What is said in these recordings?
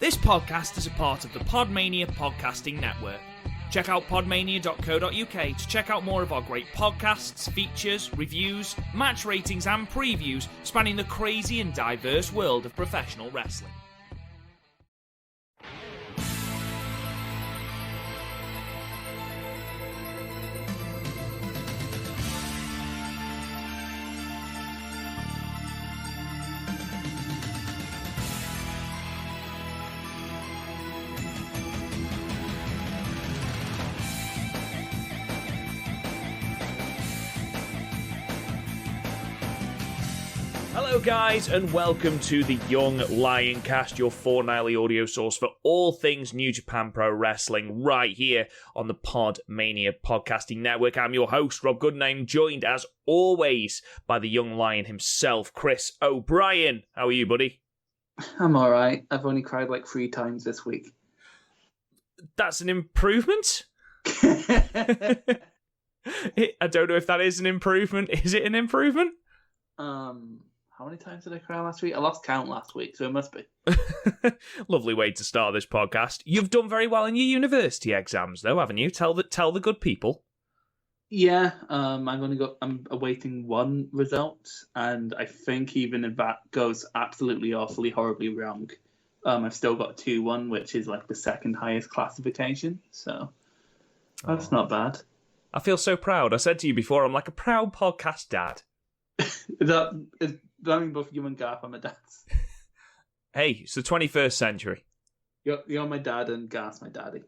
This podcast is a part of the Podmania Podcasting Network. Check out podmania.co.uk to check out more of our great podcasts, features, reviews, match ratings and previews spanning the crazy and diverse world of professional wrestling. Hello guys, and welcome to the Young Lion Cast, your fortnightly audio source for all things New Japan Pro Wrestling, right here on the Podmania Podcasting Network. I'm your host, Rob Goodname, joined as always by the Young Lion himself, Chris O'Brien. How are you, buddy? I'm alright. I've only cried like 3 times this week. That's an improvement? I don't know if that is an improvement. Is it an improvement? How many times did I cry last week? I lost count last week, so it must be. Lovely way to start this podcast. You've done very well in your university exams, though, haven't you? Tell the good people. Yeah, I'm awaiting one result, and I think even if that goes absolutely awfully horribly wrong, I've still got 2-1, which is like the second highest classification. So that's not bad. I feel so proud. I said to you before, I'm like a proud podcast dad. I mean, both you and Garth are my dads. Hey, it's the 21st century. You're my dad and Garth's my daddy.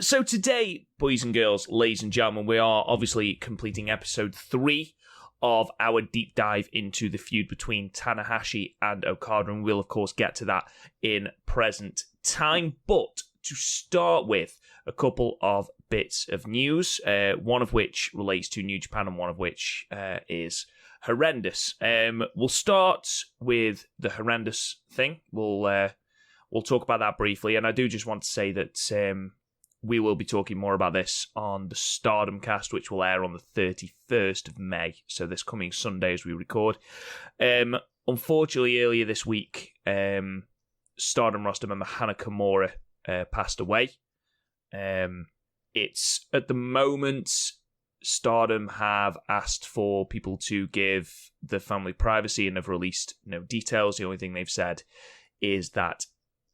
So today, boys and girls, ladies and gentlemen, we are obviously completing episode 3 of our deep dive into the feud between Tanahashi and Okada, and we'll of course get to that in present time. But to start with, a couple of bits of news, one of which relates to New Japan and one of which is horrendous. We'll start with the horrendous thing. We'll talk about that briefly, and I do just want to say that we will be talking more about this on the Stardom cast, which will air on the 31st of May, so this coming Sunday as we record. Unfortunately, earlier this week, Stardom roster member Hana Kimura passed away. It's at the moment, Stardom have asked for people to give the family privacy and have released no details. The only thing they've said is that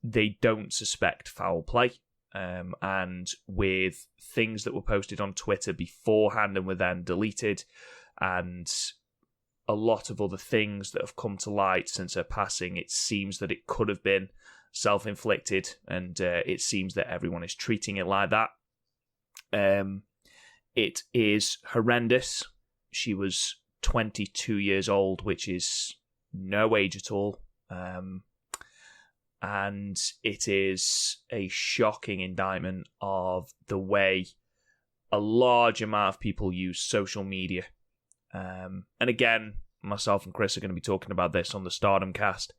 they don't suspect foul play. And with things that were posted on Twitter beforehand and were then deleted, and a lot of other things that have come to light since her passing, it seems that it could have been self-inflicted, and it seems that everyone is treating it like that. It is horrendous. She was 22 years old, which is no age at all. And it is a shocking indictment of the way a large amount of people use social media. And again, myself and Chris are going to be talking about this on the Stardom cast.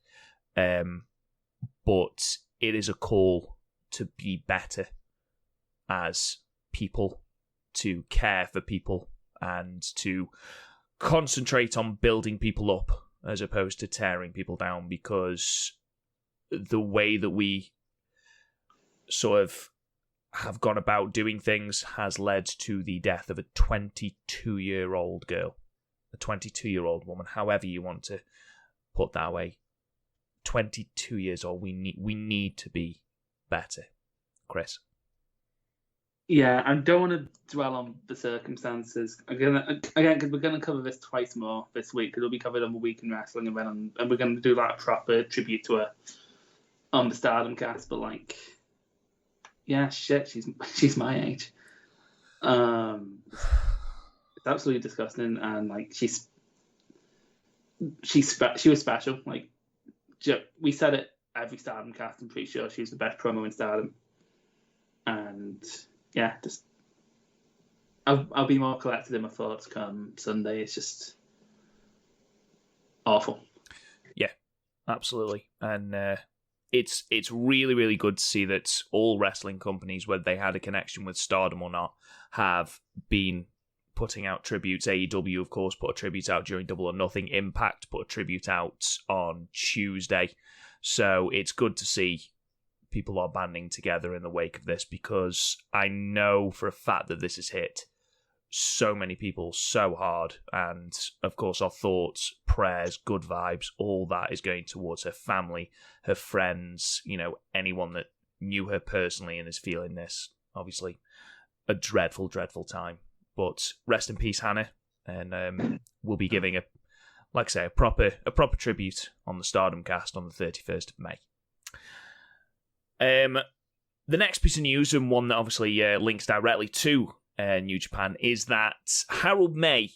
But it is a call to be better as people, to care for people, and to concentrate on building people up as opposed to tearing people down, because the way that we sort of have gone about doing things has led to the death of a 22-year-old girl, a 22-year-old woman, however you want to put that way. 22 years old. We need to be better, Chris. Yeah, I don't want to dwell on the circumstances again because we're gonna cover this twice more this week. Because it'll be covered on the Week in Wrestling event, and we're gonna do like a proper tribute to her on the Stardom cast. But like, yeah, shit, she's my age. It's absolutely disgusting, and like she was special. Like, we said it every Stardom cast. I'm pretty sure she's the best promo in Stardom, and yeah, just I'll be more collected in my thoughts come Sunday. It's just awful. Yeah, absolutely, and it's really, really good to see that all wrestling companies, whether they had a connection with Stardom or not, have been putting out tributes. AEW, of course, put a tribute out during Double or Nothing. Impact put a tribute out on Tuesday. So it's good to see people are banding together in the wake of this, because I know for a fact that this has hit so many people so hard. And of course, our thoughts, prayers, good vibes, all that is going towards her family, her friends, anyone that knew her personally and is feeling this. Obviously, a dreadful, dreadful time. But rest in peace, Hannah. And we'll be giving a proper tribute on the Stardom cast on the 31st of May. The next piece of news, and one that obviously links directly to New Japan, is that Harold May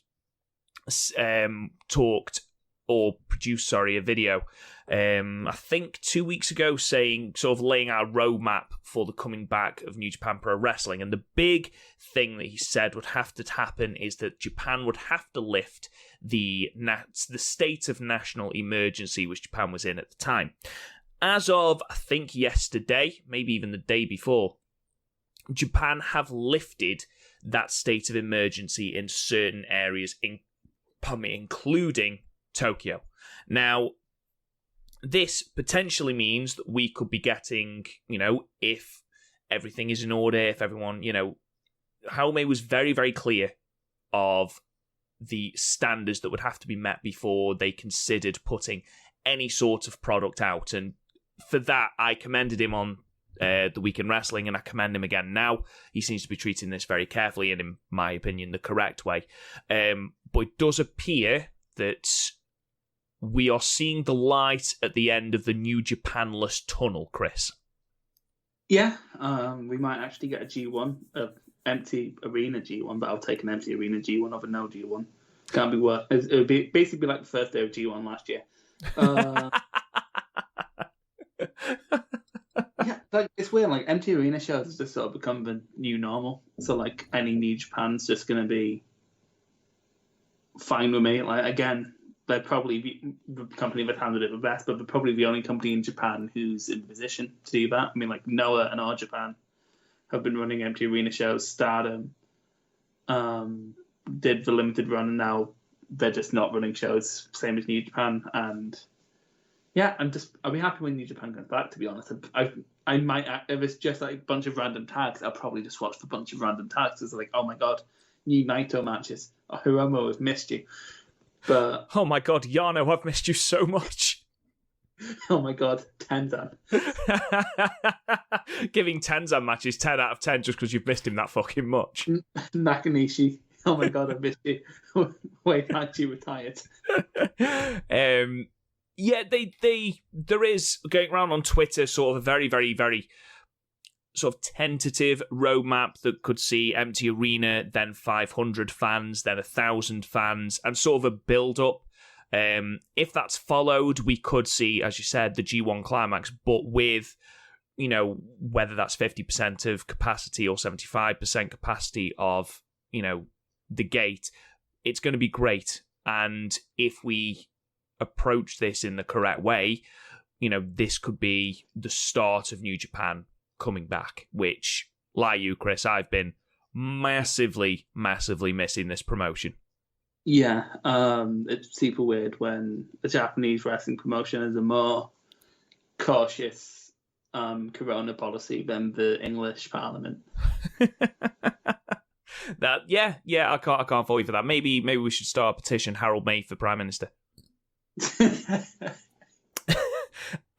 produced a video, I think 2 weeks ago, saying, sort of laying out a roadmap for the coming back of New Japan Pro Wrestling. And the big thing that he said would have to happen is that Japan would have to lift the state of national emergency which Japan was in at the time. As of, I think, yesterday, maybe even the day before, Japan have lifted that state of emergency in certain areas, including Tokyo. Now, this potentially means that we could be getting, if everything is in order, if everyone, Harold May was very, very clear of the standards that would have to be met before they considered putting any sort of product out. And for that, I commended him on the Week in Wrestling, and I commend him again now. He seems to be treating this very carefully and, in my opinion, the correct way. But it does appear that we are seeing the light at the end of the New Japanless tunnel, Chris. Yeah, we might actually get a G1, empty arena G1, but I'll take an empty arena G1 over no G1. Can't be worse. It would be basically like the first day of G1 last year. Yeah, it's weird. Like, empty arena shows has just sort of become the new normal. So like any New Japan's just gonna be fine with me. Like, again, they're probably the company that handled it the best, but they're probably the only company in Japan who's in position to do that. I mean, like, Noah and All Japan have been running empty arena shows. Stardom did the limited run, and now they're just not running shows, same as New Japan. And yeah, I'll be happy when New Japan comes back, to be honest. I might, if it's just like a bunch of random tags, I'll probably just watch the bunch of random tags. It's like, oh my god, new Naito matches. Oh, Hiromu, I've missed you. But oh my god, Yano, I've missed you so much. Oh my god, Tenzan. Giving Tenzan matches 10 out of 10 just because you've missed him that fucking much. Nakanishi. Oh my god, I missed you. Wait, aren't you retired? Yeah, there is going around on Twitter sort of a very, very, very sort of tentative roadmap that could see empty arena, then 500 fans, then 1,000 fans, and sort of a build-up. If that's followed, we could see, as you said, the G1 Climax, but with, whether that's 50% of capacity or 75% capacity of, the gate, it's going to be great. And if we approach this in the correct way, this could be the start of New Japan coming back, which, like you, Chris, I've been massively, massively missing this promotion. Yeah, it's super weird when the Japanese wrestling promotion is a more cautious corona policy than the English Parliament. I can't fault you for that. Maybe we should start a petition, Harold May for Prime Minister.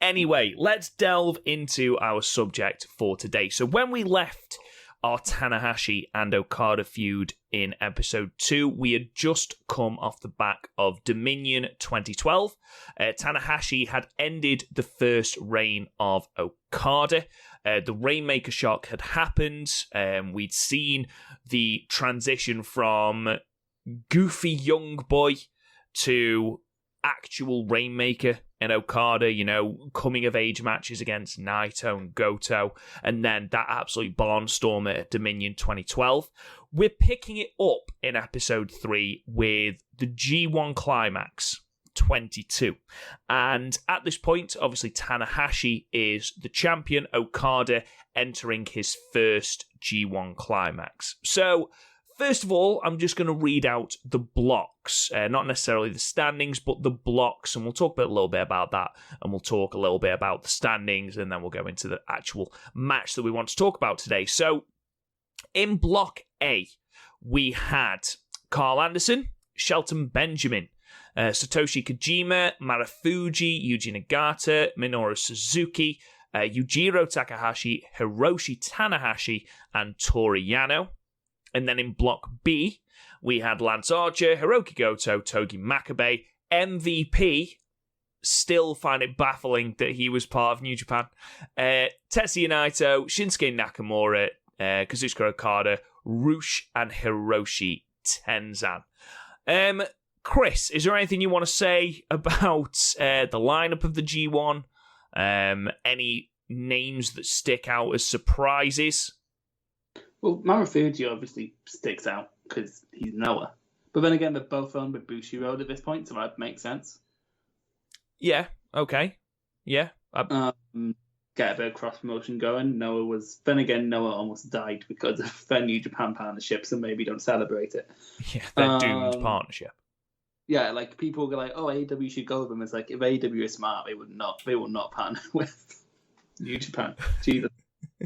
Anyway, let's delve into our subject for today. So when we left our Tanahashi and Okada feud in episode 2, we had just come off the back of Dominion 2012. Tanahashi had ended the first reign of Okada. The Rainmaker shock had happened. We'd seen the transition from goofy young boy to actual Rainmaker and Okada, coming of age matches against Naito and Goto, and then that absolute barnstormer at Dominion 2012. We're picking it up in episode 3 with the G1 Climax 22. And at this point, obviously, Tanahashi is the champion, Okada entering his first G1 Climax. So, first of all, I'm just going to read out the blocks, not necessarily the standings, but the blocks, and we'll talk a little bit about that, and we'll talk a little bit about the standings, and then we'll go into the actual match that we want to talk about today. So, in Block A, we had Karl Anderson, Shelton Benjamin, Satoshi Kojima, Marufuji, Yuji Nagata, Minoru Suzuki, Yujiro Takahashi, Hiroshi Tanahashi, and Toru Yano. And then in Block B, we had Lance Archer, Hiroki Goto, Togi Makabe, MVP. Still find it baffling that he was part of New Japan. Tetsuya Naito, Shinsuke Nakamura, Kazuchika Okada, Rush, and Hiroshi Tenzan. Chris, is there anything you want to say about the lineup of the G1? Any names that stick out as surprises? Well, Marufuji obviously sticks out because he's Noah. But then again, they're both on with Bushiroad at this point, so that makes sense. Yeah, okay. Yeah. Get a bit of cross-promotion going. Noah almost died because of their New Japan partnership, so maybe don't celebrate it. Yeah, their doomed partnership. Yeah, like, people go like, oh, AEW should go with them. It's like, if AEW is smart, they will not partner with New Japan. Jesus.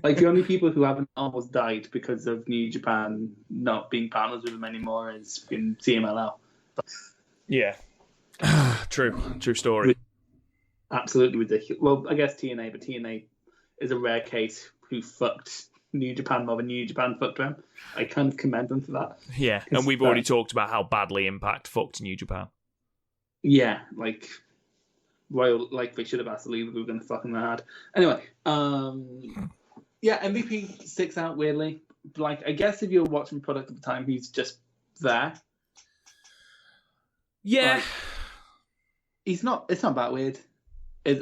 Like, the only people who haven't almost died because of New Japan not being partners with them anymore is in CMLL. Yeah. True story. Absolutely ridiculous. Well, I guess TNA, but TNA is a rare case who fucked New Japan more than New Japan fucked them. I kind of commend them for that. Yeah, and we've already talked about how badly Impact fucked New Japan. Yeah, like they should have asked to leave if we were going to fuck them that hard. Anyway, yeah, MVP sticks out weirdly. Like, I guess if you're watching product at the time, he's just there. Yeah. Like, it's not that weird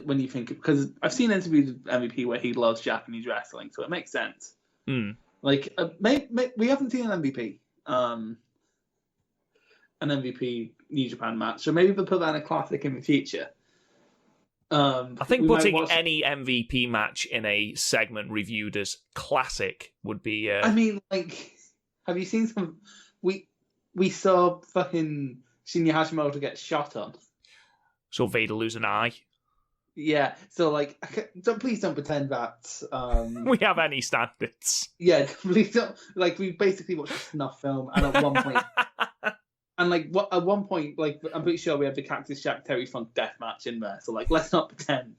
when you think, because I've seen interviews with MVP where he loves Japanese wrestling, so it makes sense. Mm. Like, we haven't seen an MVP New Japan match, so maybe they'll put that in a classic in the future. I think putting any MVP match in a segment reviewed as classic would be. I mean, like, have you seen some? We saw fucking Shinya Hashimoto get shot on. So Vader lose an eye. Yeah, so like, please don't pretend that we have any standards. Yeah, please don't. Like, we basically watched a snuff film, and at one point, like, I'm pretty sure we have the Cactus Jack Terry Funk death match in there. So like, let's not pretend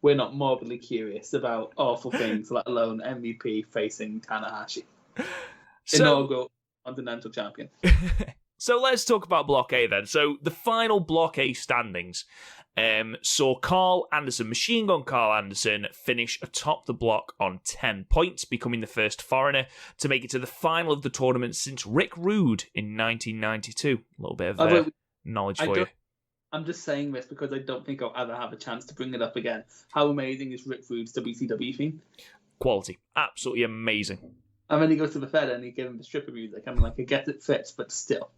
we're not morbidly curious about awful things, let alone MVP facing Tanahashi, inaugural Continental Champion. So let's talk about Block A then. So the final Block A standings saw Karl Anderson, Machine Gun Karl Anderson, finish atop the block on 10 points, becoming the first foreigner to make it to the final of the tournament since Rick Rude in 1992. A little bit of knowledge for you. I'm just saying this because I don't think I'll ever have a chance to bring it up again. How amazing is Rick Rude's WCW theme? Quality. Absolutely amazing. And then he goes to the Fed and he gives him the stripper music. I'm like, I guess it fits, but still.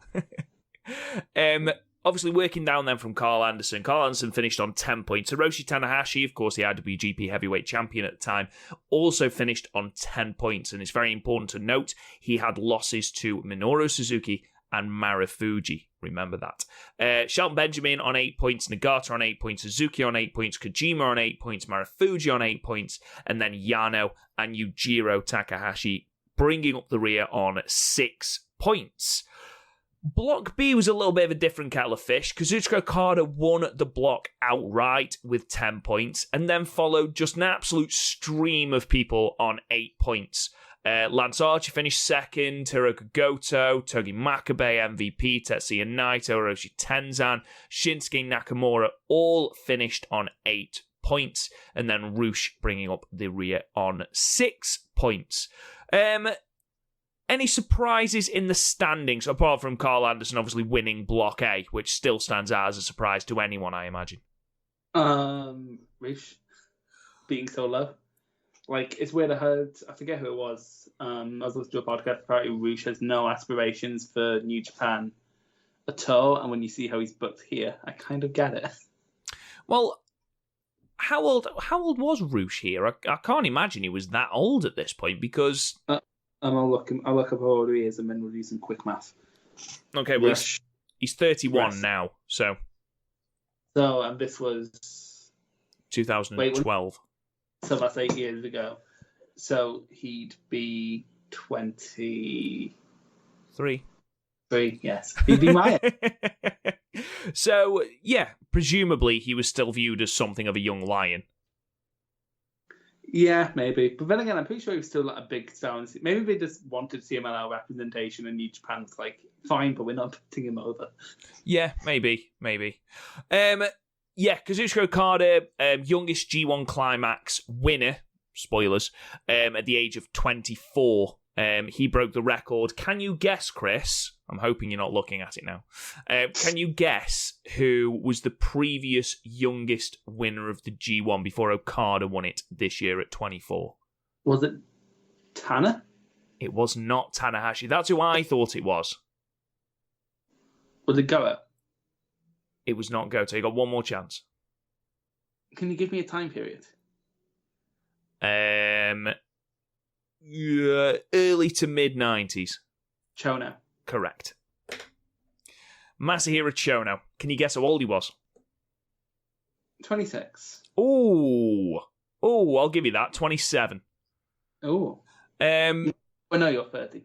Obviously, working down then from Karl Anderson. Karl Anderson finished on 10 points. Hiroshi Tanahashi, of course, the IWGP Heavyweight Champion at the time, also finished on 10 points. And it's very important to note he had losses to Minoru Suzuki and Marufuji. Remember that. Shelton Benjamin on 8 points, Nagata on 8 points, Suzuki on 8 points, Kojima on 8 points, Marufuji on 8 points, and then Yano and Yujiro Takahashi bringing up the rear on 6 points. Block B was a little bit of a different kettle of fish. Kazuchika Okada won the block outright with 10 points and then followed just an absolute stream of people on 8 points. Lance Archer finished second, Hiroki Goto, Togi Makabe, MVP, Tetsuya Naito, Hiroshi Tenzan, Shinsuke Nakamura all finished on 8 points, and then Rush bringing up the rear on 6 points. Any surprises in the standings, apart from Karl Anderson obviously winning Block A, which still stands out as a surprise to anyone, I imagine? Rush being so low. Like, it's weird, I forget who it was. I was listening to a podcast, apparently Rush has no aspirations for New Japan at all, and when you see how he's booked here, I kind of get it. Well, how old was Rush here? I can't imagine he was that old at this point, because I'll look up how old he is, and then we'll do some quick math. Okay, well, he's 31 Rush. now, so... So, and this was... 2012. So that's 8 years ago. So he'd be 23. 3, yes. He'd be my age. So, yeah, presumably he was still viewed as something of a young lion. Yeah, maybe. But then again, I'm pretty sure he was still like a big star. Maybe they just wanted CMLL representation and New Japan's like, fine, but we're not putting him over. Yeah, maybe. Yeah, Kazuchika Okada, youngest G1 Climax winner, spoilers, at the age of 24. He broke the record. Can you guess, Chris? I'm hoping you're not looking at it now. Can you guess who was the previous youngest winner of the G1 before Okada won it this year at 24? Was it Tana? It was not Tanahashi. That's who I thought it was. Was it Goto? It was not Goto. You got one more chance. Can you give me a time period? Yeah, early to mid 90s. Chono. Correct. Masahiro Chono. Can you guess how old he was? 26. Oh, I'll give you that. 27. Oh. Well, no, you're 30.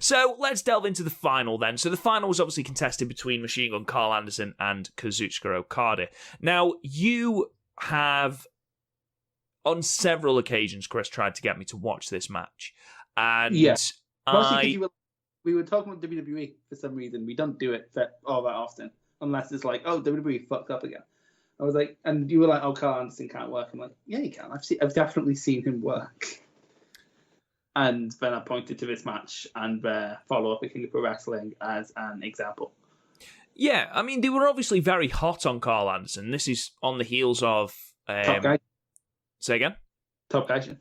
So let's delve into the final then. So the final was obviously contested between Machine Gun Karl Anderson and Kazuchika Okada. Now, you have, on several occasions, Chris, tried to get me to watch this match. And yeah. We were talking about WWE for some reason. We don't do it all that often, unless it's like, oh, WWE fucked up again. I was like, and you were like, oh, Karl Anderson can't work. I'm like, yeah, he can. I've definitely seen him work. And then I pointed to this match and follow-up at King of Pro Wrestling as an example. Yeah, I mean, they were obviously very hot on Karl Anderson. This is on the heels of... Top Guy. Say again? Top Guy.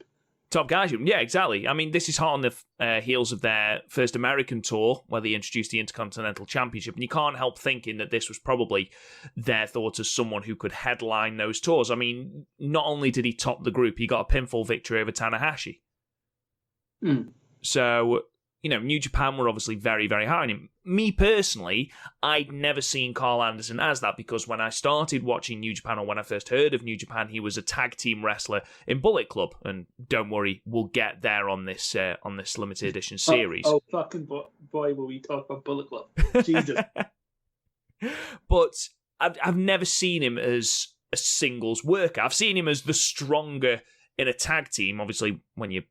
Top Guys, yeah, exactly. I mean, this is hot on the heels of their first American tour, where they introduced the Intercontinental Championship, and you can't help thinking that this was probably their thought as someone who could headline those tours. I mean, not only did he top the group, he got a pinfall victory over Tanahashi. So, New Japan were obviously very, very high on him. Me personally, I'd never seen Karl Anderson as that, because when I started watching New Japan, or when I first heard of New Japan, he was a tag team wrestler in Bullet Club. And don't worry, we'll get there on this limited edition series. Oh fucking boy, will we talk about Bullet Club. Jesus. But I've never seen him as a singles worker. I've seen him as the stronger in a tag team. Obviously, when you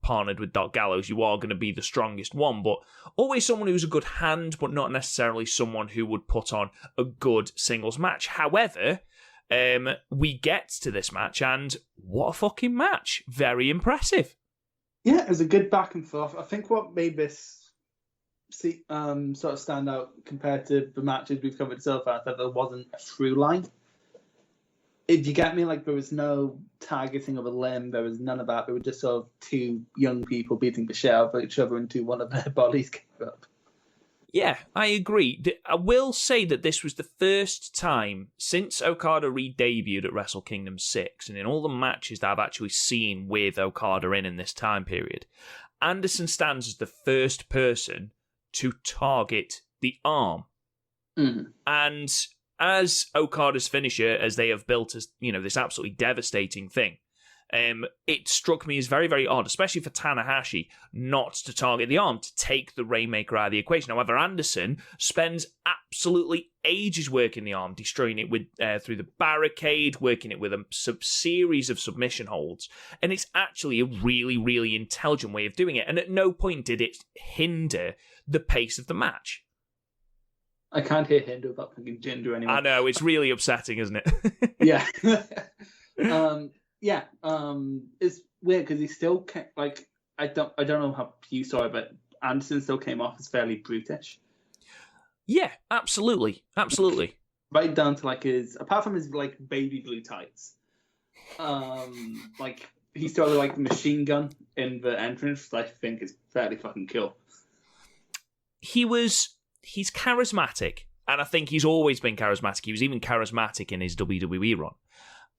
partnered with Doc Gallows, you are going to be the strongest one, but always someone who's a good hand, but not necessarily someone who would put on a good singles match. However, we get to this match, and what a fucking match. Very impressive. Yeah, it was a good back and forth. I think what made this sort of stand out compared to the matches we've covered so far, that there wasn't a through line. If you get me, like, there was no targeting of a limb, there was none of that. There were just sort of two young people beating the shit out of each other until one of their bodies came up. Yeah, I agree. I will say that this was the first time since Okada re-debuted at Wrestle Kingdom 6, and in all the matches that I've actually seen with Okada in this time period, Anderson stands as the first person to target the arm. And as Okada's finisher, as they have built as, this absolutely devastating thing, it struck me as very, very odd, especially for Tanahashi, not to target the arm, to take the Rainmaker out of the equation. However, Anderson spends absolutely ages working the arm, destroying it with through the barricade, working it with a series of submission holds, and it's actually a really, really intelligent way of doing it, and at no point did it hinder the pace of the match. I can't hear Hindu without thinking Jinder anymore. I know, it's really upsetting, isn't it? Yeah. It's weird because he still I don't know how you saw it, but Anderson still came off as fairly brutish. Yeah, absolutely. Right down to apart from his baby blue tights, he still had the machine gun in the entrance, which I think is fairly fucking cool. He's charismatic, and I think he's always been charismatic. He was even charismatic in his WWE run.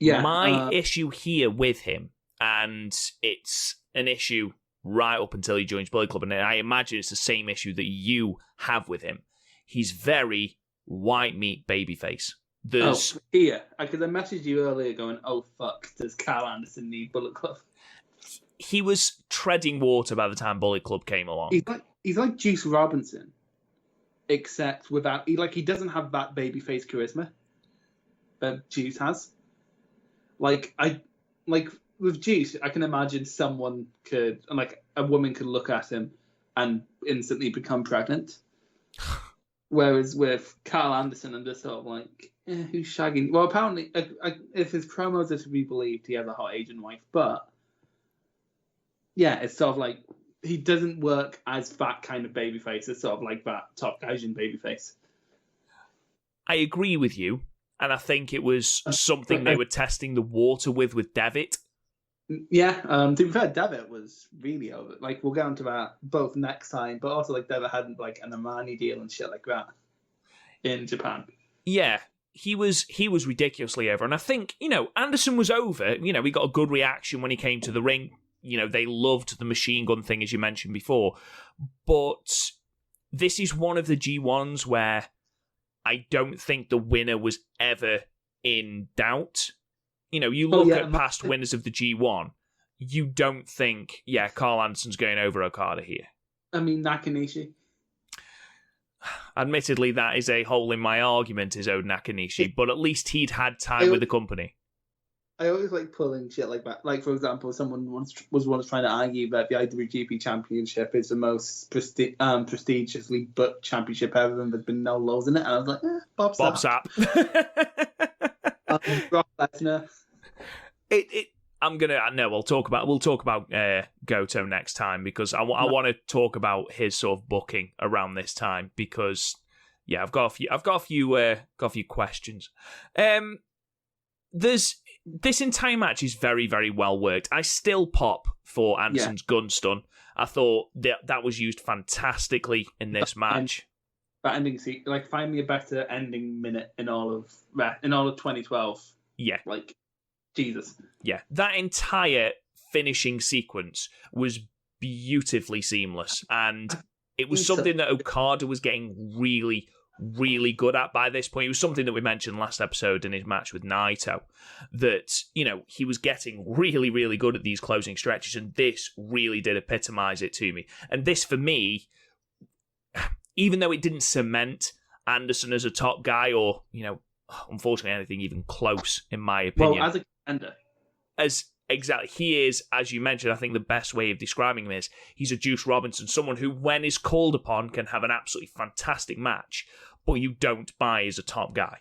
Yeah. My issue here with him, and it's an issue right up until he joins Bullet Club. And I imagine it's the same issue that you have with him. He's very white meat babyface. Because I messaged you earlier going, oh fuck, does Karl Anderson need Bullet Club? He was treading water by the time Bullet Club came along. He's like Juice Robinson, except without he doesn't have that babyface charisma that Juice has. Like with Juice, I can imagine someone could, like a woman could look at him and instantly become pregnant. Whereas with Karl Anderson, I'm just sort of like, who's shagging? Well, apparently, if his promos are to be believed, he has a hot Asian wife. But yeah, it's sort of like he doesn't work as that kind of babyface. It's sort of like that top Asian babyface. I agree with you, and I think it was something they were testing the water with Devitt. Yeah, to be fair, Devitt was really over. Like, we'll get onto that both next time, but also, like, Devitt had, like, an Armani deal and shit like that in Japan. Yeah, he was ridiculously over. And I think, Anderson was over. He got a good reaction when he came to the ring. They loved the machine gun thing, as you mentioned before. But this is one of the G1s where I don't think the winner was ever in doubt. You look at past winners of the G1, you don't think, Karl Anderson's going over Okada here. I mean, Nakanishi. Admittedly, that is a hole in my argument, is Ode Nakanishi, but at least he'd had time with the company. I always like pulling shit like that. Like, for example, someone was once trying to argue that the IWGP Championship is the most prestigiously booked championship ever, and there's been no lows in it. And I was like, Bob Sapp. Brock Lesnar. We'll talk about Goto next time, because I want to talk about his sort of booking around this time, because I've got a few questions. This entire match is very, very well worked. I still pop for Anderson's gun stun. I thought that was used fantastically in this match. That ending find me a better ending minute in all of 2012. Yeah, like Jesus. Yeah, that entire finishing sequence was beautifully seamless, and it was something that Okada was getting really, really good at by this point. It was something that we mentioned last episode in his match with Naito, that he was getting really, really good at these closing stretches, and this really did epitomize it to me. And this, for me, even though it didn't cement Anderson as a top guy, or unfortunately anything even close, in my opinion. Well, as a contender. Exactly, he is, as you mentioned, I think the best way of describing him is he's a Juice Robinson, someone who, when is called upon, can have an absolutely fantastic match, but you don't buy as a top guy.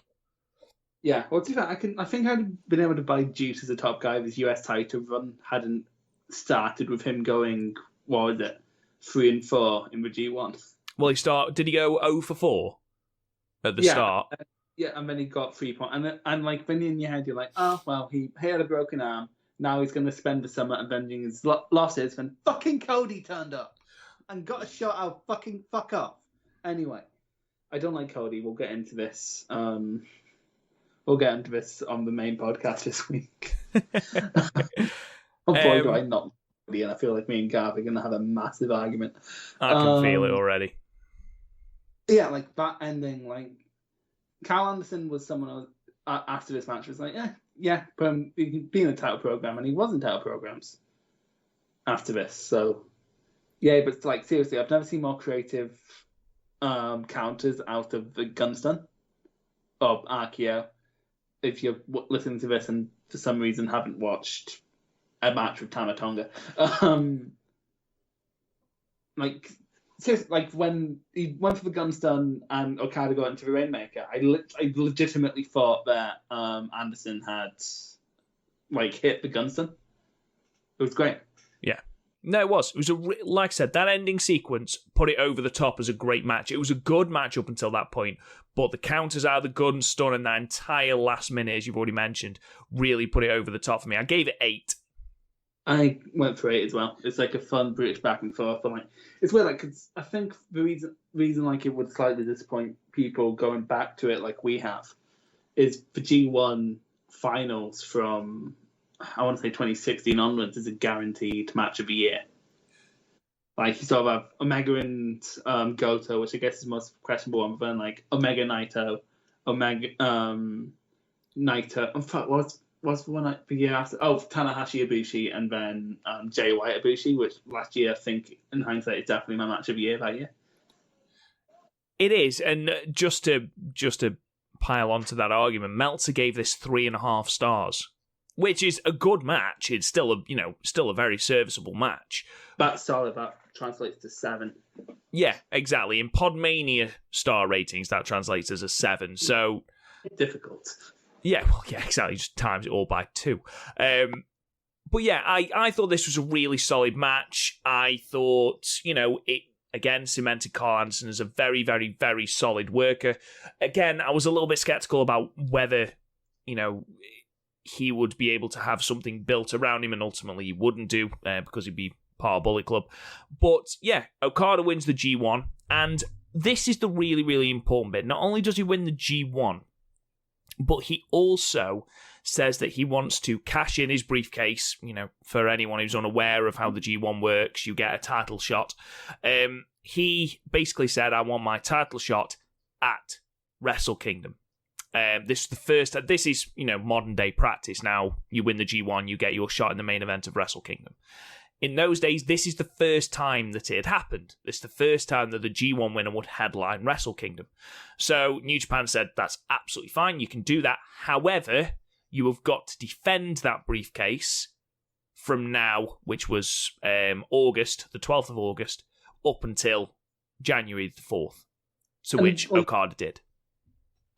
Yeah, well, to be fair, I think I'd been able to buy Juice as a top guy if his US title run hadn't started with him going, 3-4 in the G1. Well, did he go 0 for 4 at the start? And then he got 3 points. And like, when in your head, you're like, oh, well, he had a broken arm. Now he's going to spend the summer avenging his losses when fucking Cody turned up and got a shot out. Fucking fuck off. Anyway, I don't like Cody. We'll get into this. We'll get into this on the main podcast this week. Oh boy, do I not. And I feel like me and Gav are going to have a massive argument. I can feel it already. Yeah, like that ending, like Karl Anderson was someone I was, after this match was like, he can be in a title program, and he was in title programs after this. So, yeah, but like seriously, I've never seen more creative counters out of the Gunstun or RKO. If you're listening to this and for some reason haven't watched a match with Tama Tonga, like seriously, like when he went for the Gunstun and Okada got into the Rainmaker, I legitimately thought that Anderson had like hit the Gunstun. It was great. Yeah. No, it was. It was like I said, that ending sequence put it over the top as a great match. It was a good match up until that point, but the counters out of the Gunstun and that entire last minute, as you've already mentioned, really put it over the top for me. I gave it 8. I went for 8 as well. It's like a fun British back and forth. I'm like, it's weird, like, cause I think the reason like it would slightly disappoint people going back to it like we have is the G1 finals from, I want to say 2016 onwards is a guaranteed match of the year. Like, you sort of have Omega and Goto, which I guess is the most questionable one, but then, like, Omega Naito, Omega Naito, in fact, what's the one the year after? Oh, Tanahashi Ibushi, and then Jay White Ibushi, which last year, I think, in hindsight, is definitely my match of the year that year. It is, and just to pile onto that argument, Meltzer gave this 3.5 stars, which is a good match. It's still a very serviceable match. That's solid. That translates to 7. Yeah, exactly. In Podmania star ratings, that translates as a 7. So difficult. Yeah, well, yeah, exactly. Just times it all by 2. But yeah, I thought this was a really solid match. I thought, it again cemented Karl Anderson as a very, very, very solid worker. Again, I was a little bit skeptical about whether, he would be able to have something built around him, and ultimately he wouldn't do because he'd be part of Bullet Club. But yeah, Okada wins the G1, and this is the really, really important bit. Not only does he win the G1, but he also says that he wants to cash in his briefcase. For anyone who's unaware of how the G1 works, you get a title shot. He basically said, I want my title shot at Wrestle Kingdom. This is the first. This is modern day practice. Now you win the G1, you get your shot in the main event of Wrestle Kingdom. In those days, this is the first time that it had happened. This is the first time that the G1 winner would headline Wrestle Kingdom. So New Japan said, that's absolutely fine. You can do that. However, you have got to defend that briefcase from now, which was August, the 12th of August, up until January the 4th. So which Okada did.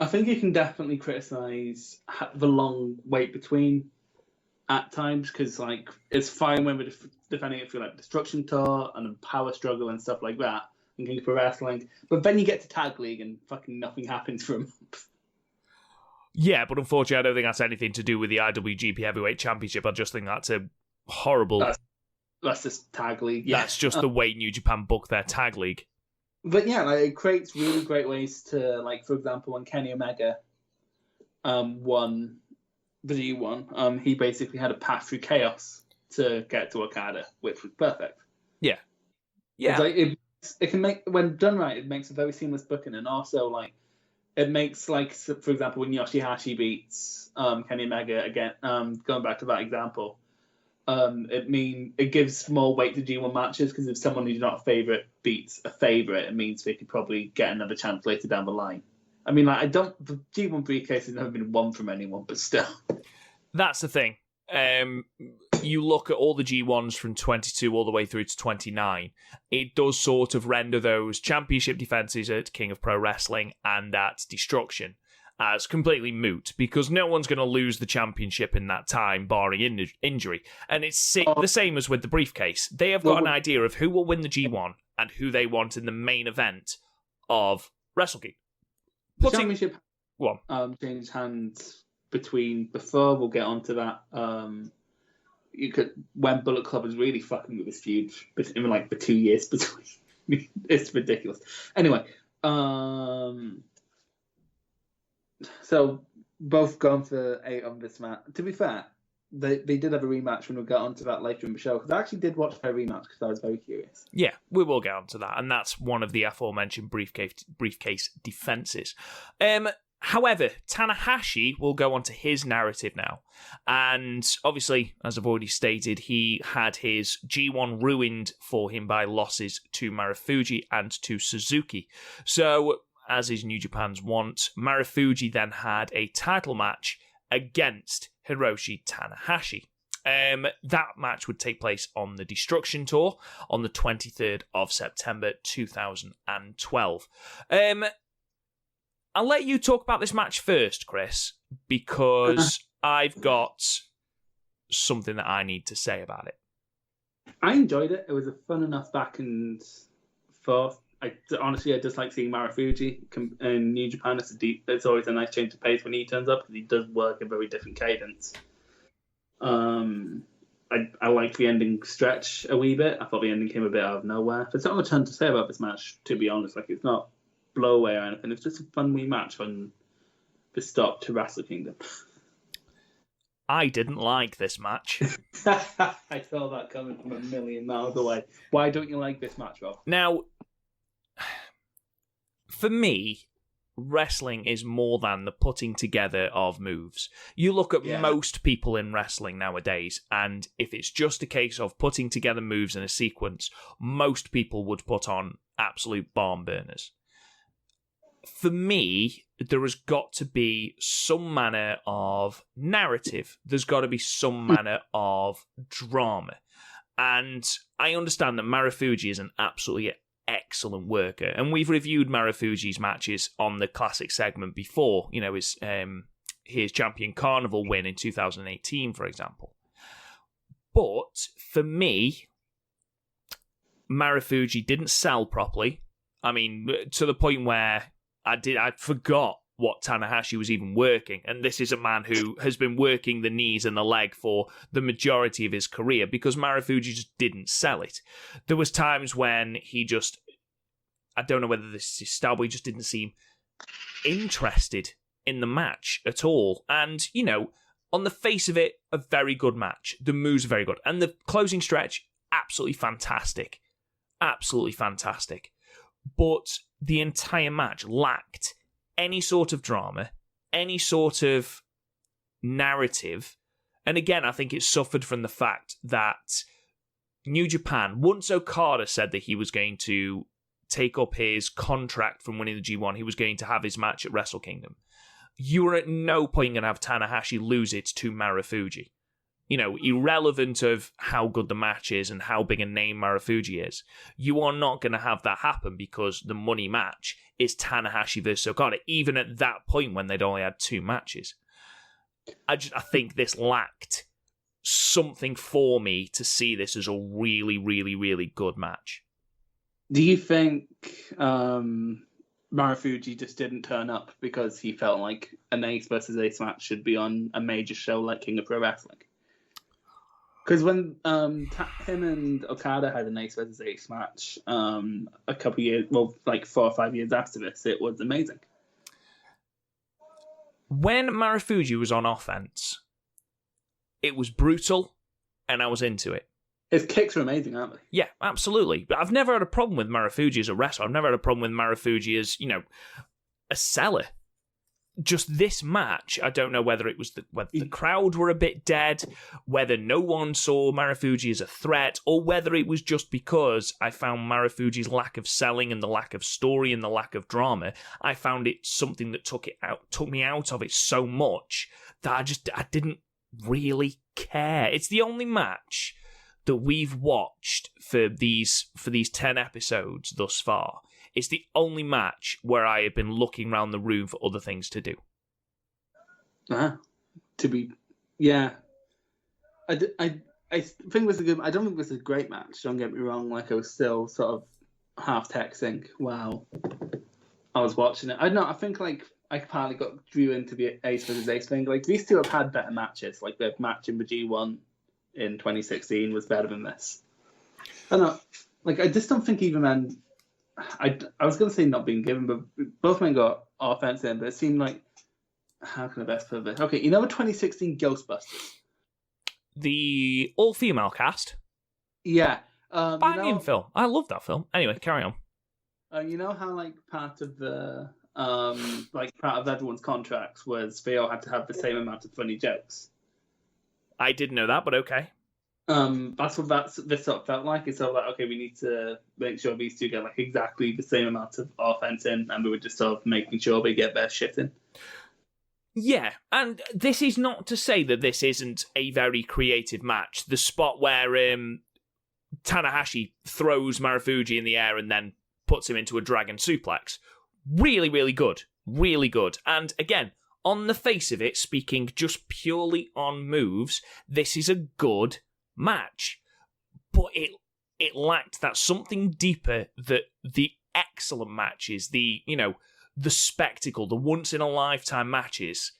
I think you can definitely criticise the long wait between at times, because like it's fine when we're defending it through like Destruction Tour and a power struggle and stuff like that, and King Pro Wrestling, but then you get to Tag League and fucking nothing happens for a month. Yeah, but unfortunately, I don't think that's anything to do with the IWGP Heavyweight Championship. I just think that's a horrible. That's just Tag League. Yeah. That's just the way New Japan book their Tag League. But yeah, like, it creates really great ways to, like, for example, when Kenny Omega won the G1, he basically had a path through chaos to get to Okada, which was perfect. Yeah. Yeah. Like, it can make, when done right, it makes a very seamless booking, and also, like, it makes, like, for example, when Yoshihashi beats Kenny Omega again, going back to that example, it gives more weight to G1 matches, because if someone who's not a favourite beats a favourite, it means they could probably get another chance later down the line. I mean, like, the G1 briefcase has never been won from anyone, but still. That's the thing. You look at all the G1s from 22 all the way through to 29, it does sort of render those championship defences at King of Pro Wrestling and at Destruction as completely moot, because no one's going to lose the championship in that time, barring injury. And it's the same as with the briefcase. They have got an idea of who will win the G1 and who they want in the main event of Wrestle Kingdom. The championship changed hands before we'll get onto that. When Bullet Club was really fucking with this feud, even like the 2 years between. It's ridiculous. Anyway, so both gone for 8 on this match. To be fair, they did have a rematch when we got onto that later in the show, because I actually did watch their rematch because I was very curious. Yeah, we will get onto that, and that's one of the aforementioned briefcase defences. However, Tanahashi will go on to his narrative now. And obviously, as I've already stated, he had his G1 ruined for him by losses to Marufuji and to Suzuki. So, as is New Japan's wont, Marufuji then had a title match against Hiroshi Tanahashi. That match would take place on the Destruction Tour on the 23rd of September 2012. I'll let you talk about this match first, Chris, because I've got something that I need to say about it. I enjoyed it. It was a fun enough back and forth. I just like seeing Marufuji in New Japan. It's always a nice change of pace when he turns up, because he does work a very different cadence. I liked the ending stretch a wee bit. I thought the ending came a bit out of nowhere. There's not much to say about this match, to be honest. Like, it's not blow away or anything. It's just a fun wee match on the stop to Wrestle Kingdom. I didn't like this match. I saw that coming from a million miles away. Why don't you like this match, Rob? Now, for me, wrestling is more than the putting together of moves. You look at most people in wrestling nowadays, and if it's just a case of putting together moves in a sequence, most people would put on absolute barn burners. For me, there has got to be some manner of narrative. There's got to be some manner of drama. And I understand that Marufuji is an absolutely excellent worker. And we've reviewed Marufuji's matches on the classic segment before, you know, his Champion Carnival win in 2018, for example. But for me, Marufuji didn't sell properly. I mean, to the point where I forgot what Tanahashi was even working. And this is a man who has been working the knees and the leg for the majority of his career because Marufuji just didn't sell it. There was times when he just, I don't know whether this is his style, but he just didn't seem interested in the match at all. And, you know, on the face of it, a very good match. The moves are very good. And the closing stretch, absolutely fantastic. Absolutely fantastic. But the entire match lacked any sort of drama, any sort of narrative. And again, I think it suffered from the fact that New Japan, once Okada said that he was going to take up his contract from winning the G1, he was going to have his match at Wrestle Kingdom, you were at no point going to have Tanahashi lose it to Marufuji. You know, irrelevant of how good the match is and how big a name Marufuji is, you are not going to have that happen because the money match is Tanahashi versus Okada, even at that point when they'd only had 2 matches. I think this lacked something for me to see this as a really, really, really good match. Do you think Marufuji just didn't turn up because he felt like an ace versus ace match should be on a major show like King of Pro Wrestling? Because when him and Okada had an ace versus ace match a couple years, well, like 4 or 5 years after this, it was amazing. When Marufuji was on offense, it was brutal, and I was into it. His kicks are amazing, aren't they? Yeah, absolutely. But I've never had a problem with Marufuji as a wrestler. I've never had a problem with Marufuji as, you know, a seller. Just this match, I don't know whether it was whether the crowd were a bit dead, whether no one saw Marufuji as a threat, or whether it was just because I found Marufuji's lack of selling and the lack of story and the lack of drama, I found it something that took me out of it so much that I didn't really care. It's the only match that we've watched for these 10 episodes thus far. It's the only match where I have been looking around the room for other things to do. I think it was a good. I don't think it was a great match. Don't get me wrong. Like I was still sort of half texting while I was watching it. I don't know. I think like I partly got drew into the ace versus ace thing. Like these two have had better matches. Like their match in the G1 in 2016 was better than this. I don't know. Like I just don't think even then. I was going to say not being given, but both men got offense in, but it seemed like, how can I best put this? Okay, you know the 2016 Ghostbusters? The all-female cast? Yeah. Banging film. I love that film. Anyway, carry on. You know how, like, part of the, part of everyone's contracts was they all had to have the same amount of funny jokes? I didn't know that, but okay. That's what this sort of felt like. It's sort of like, okay, we need to make sure these two get like exactly the same amount of offense in, and we were just sort of making sure they get their shit in. Yeah, and this is not to say that this isn't a very creative match. The spot where Tanahashi throws Marufuji in the air and then puts him into a dragon suplex. Really, really good. Really good. And again, on the face of it, speaking just purely on moves, this is a good match, but it lacked that something deeper that the excellent matches, the spectacle, the once in a lifetime matches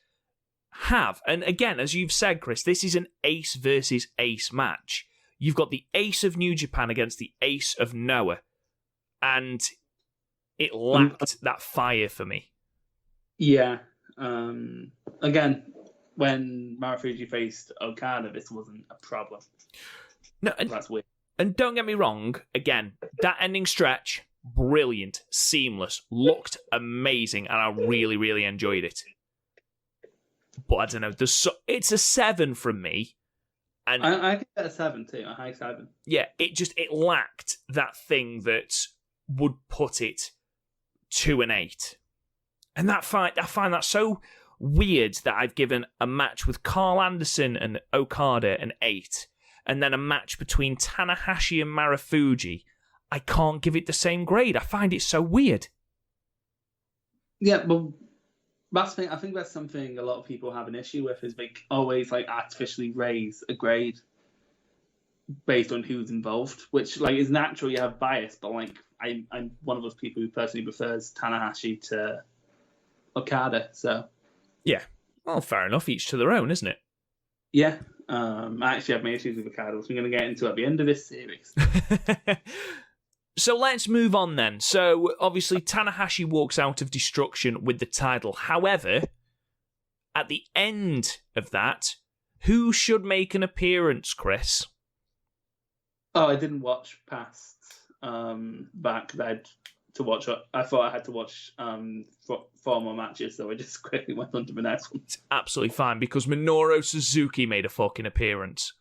have. And again, as you've said, Chris, this is an ace versus ace match. You've got the ace of New Japan against the ace of Noah, and it lacked that fire for me. Yeah. Again, when Marufuji faced Okada, this wasn't a problem. No, that's weird. And don't get me wrong, again, that ending stretch, brilliant, seamless, looked amazing, and I really, really enjoyed it. But I don't know, it's a 7 from me. And I give it a 7 too, a high 7. Yeah, it lacked that thing that would put it to an 8. And I find that so weird that I've given a match with Karl Anderson and Okada an 8, and then a match between Tanahashi and Marufuji, I can't give it the same grade. I find it so weird. Yeah, well, that's the thing. I think that's something a lot of people have an issue with, is they always artificially raise a grade based on who's involved, which is natural. You have bias, but I'm one of those people who personally prefers Tanahashi to Okada. So yeah, well, fair enough. Each to their own, isn't it? Yeah. I actually have my issues with Okada, which I'm going to get into at the end of this series. So let's move on then. So obviously Tanahashi walks out of Destruction with the title. However, at the end of that, who should make an appearance, Chris? Oh, I didn't watch past back. I had to watch. I thought I had to watch 4 more matches, so I just quickly went on to the next one. It's absolutely fine, because Minoru Suzuki made a fucking appearance.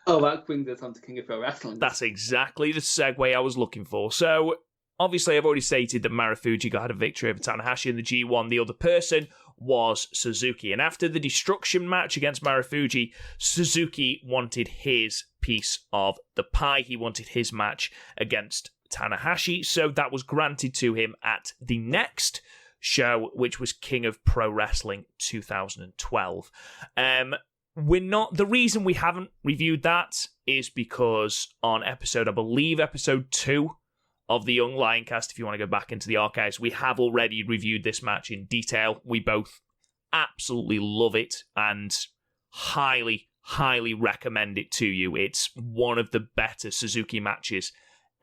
Oh, that brings us on to King of Pro Wrestling. That's exactly the segue I was looking for. So, obviously, I've already stated that Marufuji got a victory over Tanahashi in the G1. The other person was Suzuki. And after the Destruction match against Marufuji, Suzuki wanted his piece of the pie. He wanted his match against Tanahashi. So that was granted to him at the next show, which was King of Pro Wrestling 2012. The reason we haven't reviewed that is because on I believe episode 2 of the Young Lion Cast, if you want to go back into the archives, we have already reviewed this match in detail. We both absolutely love it and highly, highly recommend it to you. It's one of the better Suzuki matches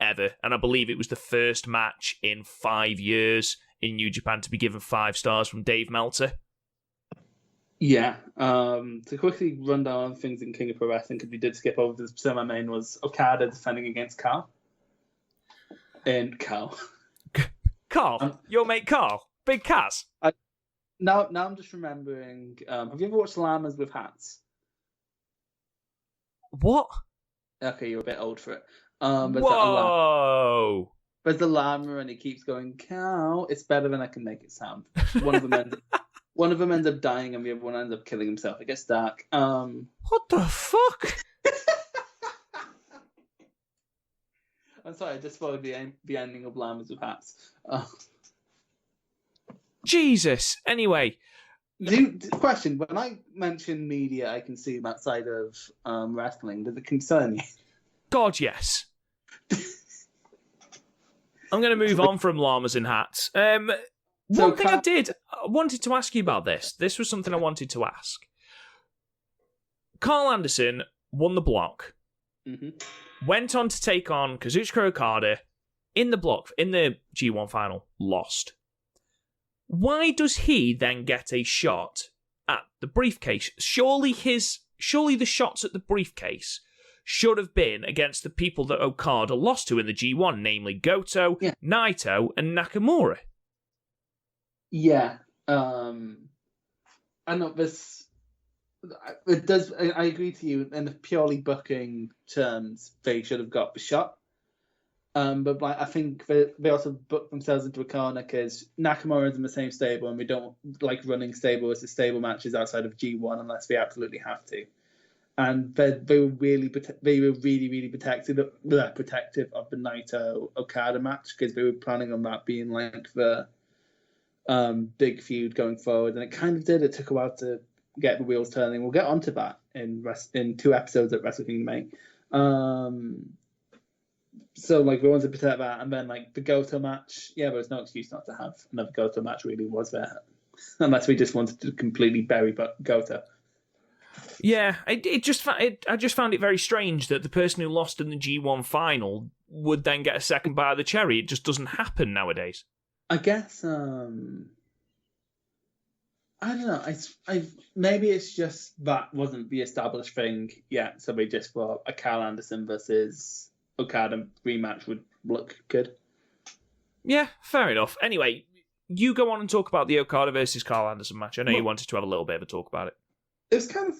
ever, and I believe it was the first match in 5 years in New Japan to be given 5 stars from Dave Meltzer. Yeah. To quickly run down things in King of Pro Wrestling, because we did skip over the semi-main, was Okada defending against Karl. And Karl. Karl? Your mate Karl? Big Kaz? Now I'm just remembering, have you ever watched Llamas with Hats? What? Okay, you're a bit old for it. Whoa! There's the llama and he keeps going, cow, it's better than I can make it sound. One of them ends up dying and the other one ends up killing himself. It gets dark. What the fuck? I'm sorry, I just followed the ending of Llamas with Hats. Jesus. Anyway. Question, when I mention media I can see that side of wrestling, does it concern you? God, yes. I'm going to move on from llamas and hats. I wanted to ask you about this. This was something I wanted to ask. Karl Anderson won the block. Mm-hmm. Went on to take on Kazuchika Okada in the block, in the G1 final, lost. Why does he then get a shot at the briefcase? Surely the shots at the briefcase should have been against the people that Okada lost to in the G1, namely Goto, Naito, and Nakamura. Yeah. I know this. It does. I agree to you. In the purely booking terms, they should have got the shot. But I think they also booked themselves into a corner because Nakamura is in the same stable, and we don't like running stable as the stable matches outside of G1 unless they absolutely have to. And they were really protective of the Naito Okada match because they were planning on that being like the big feud going forward, and it kind of did. It took a while to get the wheels turning. We'll get onto that in 2 episodes at Wrestle Kingdom. So we wanted to protect that, and then the Goto match. Yeah, there was no excuse not to have another Goto match. Really, was there? Unless we just wanted to completely bury Goto. Yeah, I just found it very strange that the person who lost in the G1 final would then get a second bite of the cherry. It just doesn't happen nowadays. I guess I don't know. I maybe it's just that wasn't the established thing yet, so we just thought a Karl Anderson versus Okada rematch would look good. Yeah, fair enough. Anyway, you go on and talk about the Okada versus Karl Anderson match. I know you wanted to have a little bit of a talk about it. It was kind of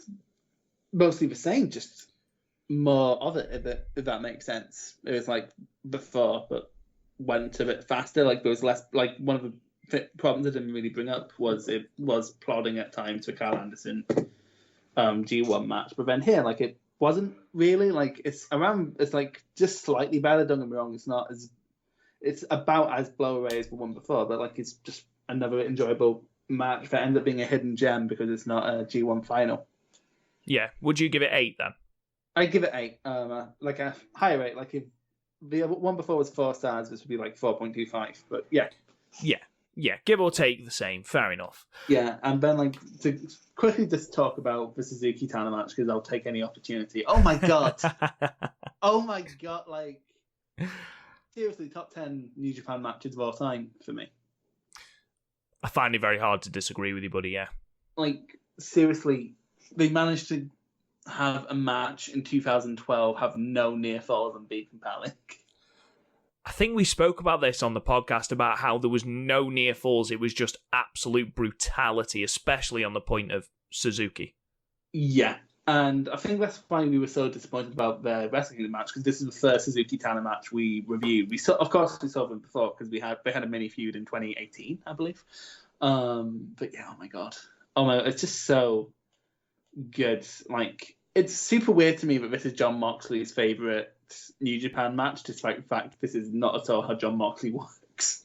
mostly the same, just more of it, if that makes sense. It was like before, but went a bit faster. Like there was less. Like one of the problems I didn't really bring up was it was plodding at times for Karl Anderson G1 match, but then here, like it wasn't really like it's like just slightly better. Don't get me wrong, it's about as blow away as the one before, but like it's just another enjoyable match that ends up being a hidden gem because it's not a G1 final. Yeah, would you give it 8 then? I'd give it 8, like a higher rate. Like if the one before was 4 stars, this would be like 4.25. But yeah, give or take the same. Fair enough. Yeah, and then like to quickly just talk about the Suzuki Tana match because I'll take any opportunity. Oh my god, oh my god, like seriously, top 10 New Japan matches of all time for me. I find it very hard to disagree with you, buddy. Yeah, like seriously, they managed to have a match in 2012 have no near falls and be compelling. I think we spoke about this on the podcast about how there was no near falls. It was just absolute brutality, especially on the point of Suzuki. Yeah, and I think that's why we were so disappointed about the Wrestle Kingdom match, because this is the first Suzuki Tana match we reviewed. Of course, we saw them before because they had a mini feud in 2018, I believe. But yeah, oh my, it's just so good. Like, it's super weird to me that this is Jon Moxley's favorite New Japan match, despite the fact this is not at all how Jon Moxley works.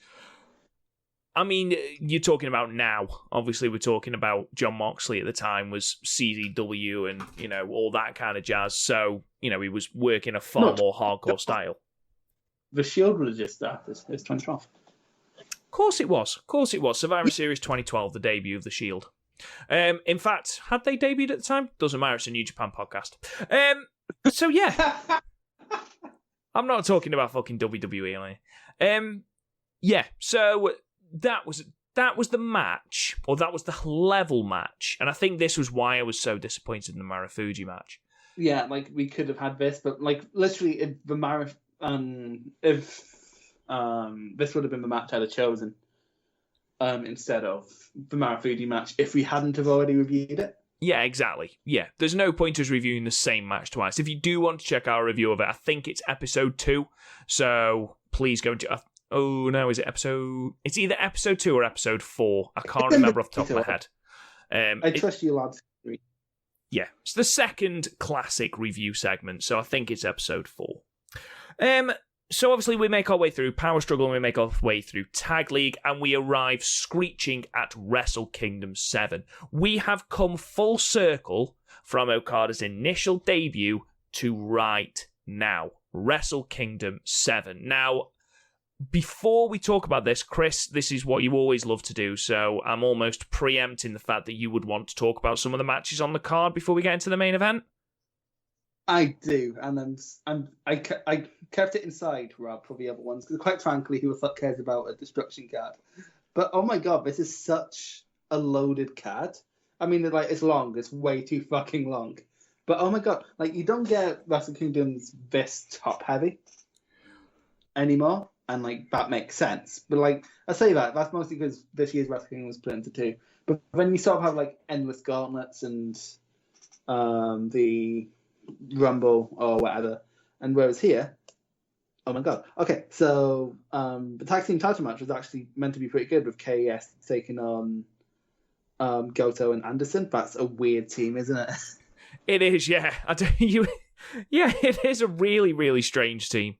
I mean, you're talking about now. Obviously, we're talking about Jon Moxley at the time was CZW and, all that kind of jazz. So, he was working a far more hardcore style. The Shield was just started. It's 2012. Of course it was. Survivor Series 2012, the debut of the Shield. In fact, had they debuted at the time? Doesn't matter, it's a New Japan podcast. So, yeah. I'm not talking about fucking WWE. Yeah, so that was the match, or that was the level match, and I think this was why I was so disappointed in the Marufuji match. Yeah, like we could have had this, but like literally, if this would have been the match I'd have chosen, instead of the Marufuji match, if we hadn't have already reviewed it. Yeah, exactly. Yeah, there's no point us reviewing the same match twice. If you do want to check our review of it, I think it's episode 2, so please go and oh no, is it episode? It's either episode 2 or episode 4. I can't remember off the top of my head. I trust you, lads. Yeah, it's the second classic review segment, so I think it's episode 4. So obviously we make our way through Power Struggle and we make our way through Tag League and we arrive screeching at Wrestle Kingdom 7. We have come full circle from Okada's initial debut to right now. Wrestle Kingdom 7. Now, before we talk about this, Chris, this is what you always love to do, so I'm almost preempting the fact that you would want to talk about some of the matches on the card before we get into the main event. I do, and I kept it inside, Rob, for the other ones, because quite frankly, who the fuck cares about a destruction card? But oh my god, this is such a loaded card. I mean, like, it's long, it's way too fucking long. But oh my god, like, you don't get Wrestle Kingdoms this top heavy anymore. And, like, that makes sense. But, like, I say that's mostly because this year's Wrestle Kingdom was split into 2. But then you sort of have, like, endless gauntlets and the Rumble or whatever. And whereas here, oh my god. Okay, so the tag team title match was actually meant to be pretty good with KES taking on Goto and Anderson. That's a weird team, isn't it? It is, yeah. Yeah, it is a really, really strange team.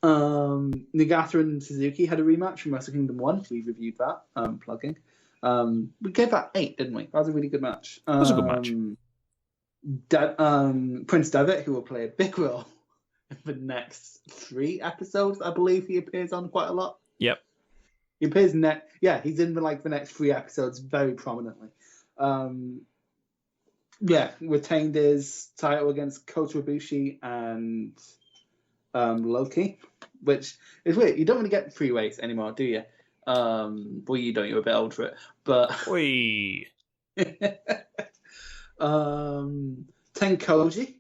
Nagata and Suzuki had a rematch from Wrestle Kingdom 1. We reviewed that. Plugging. We gave that 8, didn't we? That was a really good match. It was a good match. Prince Devitt, who will play a big role in the next 3 episodes, I believe he appears on quite a lot. Yep. He appears he's in the next 3 episodes very prominently. Retained his title against Kota Ibushi and Loki, which is weird. You don't really get 3-ways anymore, do you? Well, you don't. You're a bit old for it, but Oi. Tenkoji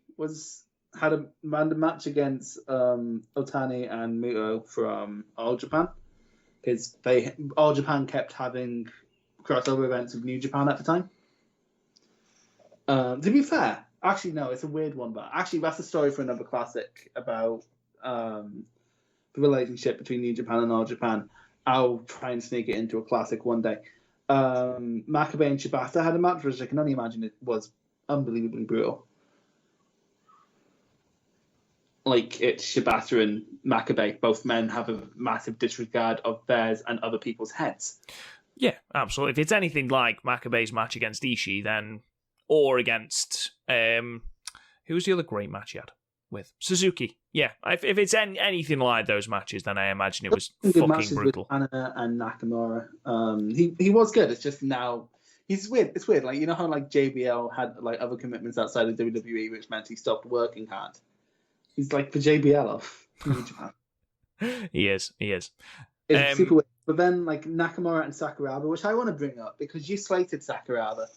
had a random match against Otani and Muto from All Japan, because All Japan kept having crossover events with New Japan at the time. To be fair, actually no, it's a weird one, but actually that's a story for another classic about the relationship between New Japan and All Japan. I'll try and sneak it into a classic one day. Makabe and Shibata had a match, which I can only imagine it was unbelievably brutal. Like, it's Shibata and Makabe. Both men have a massive disregard of theirs and other people's heads. Yeah, absolutely. If it's anything like Makabe's match against Ishii, then... Or against... who was the other great match he had with? Suzuki. Yeah, if it's anything like those matches, then I imagine it was fucking brutal. With Anna and Nakamura. He was good. It's just now... He's weird. It's weird. Like, you know how like JBL had like other commitments outside of WWE, which meant he stopped working hard? He's like the JBL of New Japan. He is. It's super weird. But then like Nakamura and Sakuraba, which I want to bring up because you slated Sakuraba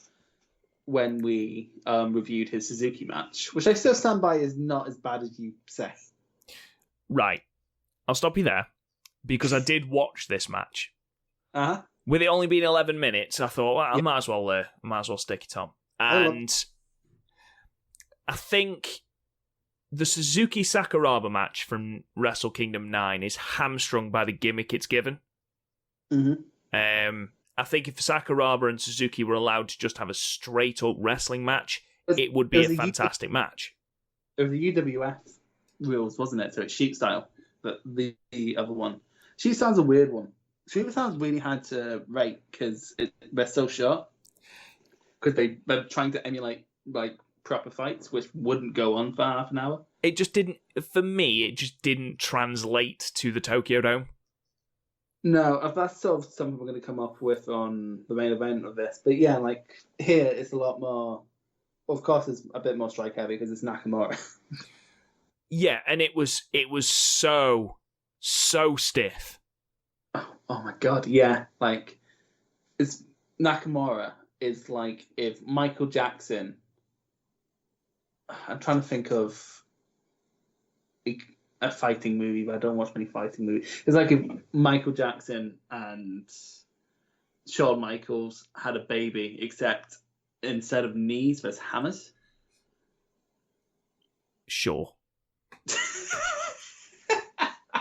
when we reviewed his Suzuki match, which I still stand by is not as bad as you say. Right. I'll stop you there because I did watch this match. Uh-huh. With it only being 11 minutes, I thought, well, I might as well stick it on. And I think the Suzuki Sakuraba match from Wrestle Kingdom 9 is hamstrung by the gimmick it's given. Mm-hmm. I think if Sakuraba and Suzuki were allowed to just have a straight-up wrestling match, it would be a fantastic match. It was the UWF rules, wasn't it? So it's sheep style, but the other one. Sheep style's a weird one. Sheep style's really hard to rate because they're so short. Because they're trying to emulate like proper fights, which wouldn't go on for half an hour. It just didn't, for me, it just didn't translate to the Tokyo Dome. No, that's sort of something we're going to come up with on the main event of this. But yeah, like here, it's a lot more. Well, of course, it's a bit more strike heavy because it's Nakamura. Yeah, and it was so stiff. Oh my god, yeah. Like, it's Nakamura is like if Michael Jackson. I'm trying to think of a fighting movie, but I don't watch many fighting movies. It's like if Michael Jackson and Shawn Michaels had a baby, except instead of knees, there's hammers. Sure.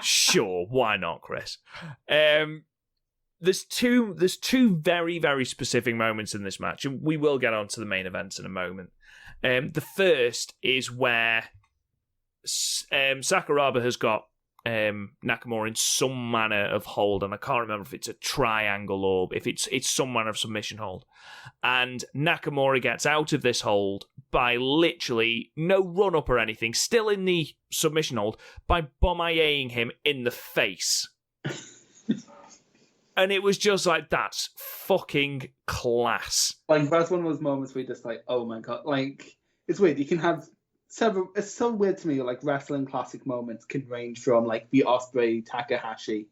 Sure, why not, Chris? There's two very, very specific moments in this match, and we will get on to the main events in a moment. The first is where Sakuraba has got Nakamura in some manner of hold, and I can't remember if it's a triangle or if it's some manner of submission hold. And Nakamura gets out of this hold by literally no run-up or anything, still in the submission hold, by bomayeing him in the face. And it was just like, that's fucking class. Like, that's one of those moments where you're just like, oh my god. Like, it's weird. You can have several... It's so weird to me, like, wrestling classic moments can range from, like, the Ospreay Takahashi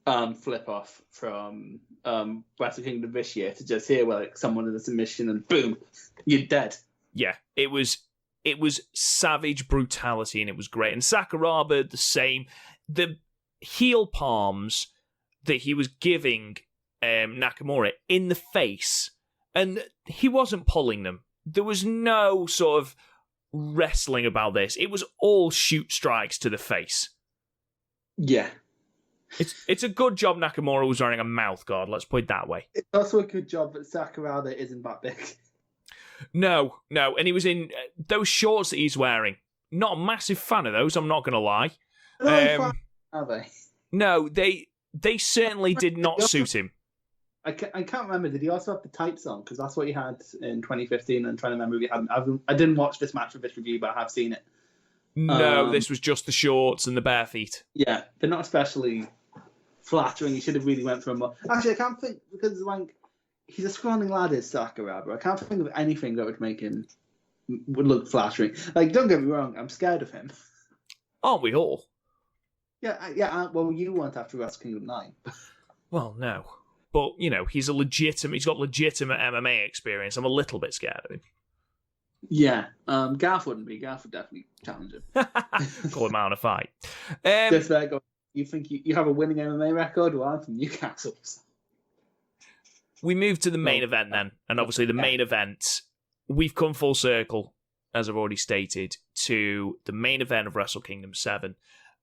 flip-off from Wrestle Kingdom this year to just here where, like, someone in a submission and boom, you're dead. Yeah, it was savage brutality and it was great. And Sakuraba, the same. The heel palms that he was giving Nakamura in the face, and he wasn't pulling them. There was no sort of wrestling about this. It was all shoot strikes to the face. Yeah. It's a good job Nakamura was wearing a mouth guard, let's put it that way. It's also a good job that Sakuraba isn't that big. No, and he was in those shorts that he's wearing. Not a massive fan of those, I'm not going to lie. Are they? No, they certainly did not suit him. I can't remember. Did he also have the tights on? Because that's what he had in 2015. I'm trying to remember if he hadn't. I didn't watch this match for this review, but I have seen it. No, this was just the shorts and the bare feet. Yeah, they're not especially flattering. He should have really went for a more... Actually, I can't think, because like he's a scrawny lad, is Sakuraba. I can't think of anything that would make him would look flattering. Like, don't get me wrong, I'm scared of him. Aren't we all? Yeah. Well, you weren't after Wrestle Kingdom 9. Well, no. But, he's got legitimate MMA experience. I'm a little bit scared of him. Yeah. Garth wouldn't be. Garth would definitely challenge him. Call him out in a fight. Just there, go. You think you have a winning MMA record? Well, I'm from Newcastle. We move to the main event then. And obviously the main event, we've come full circle, as I've already stated, to the main event of Wrestle Kingdom 7,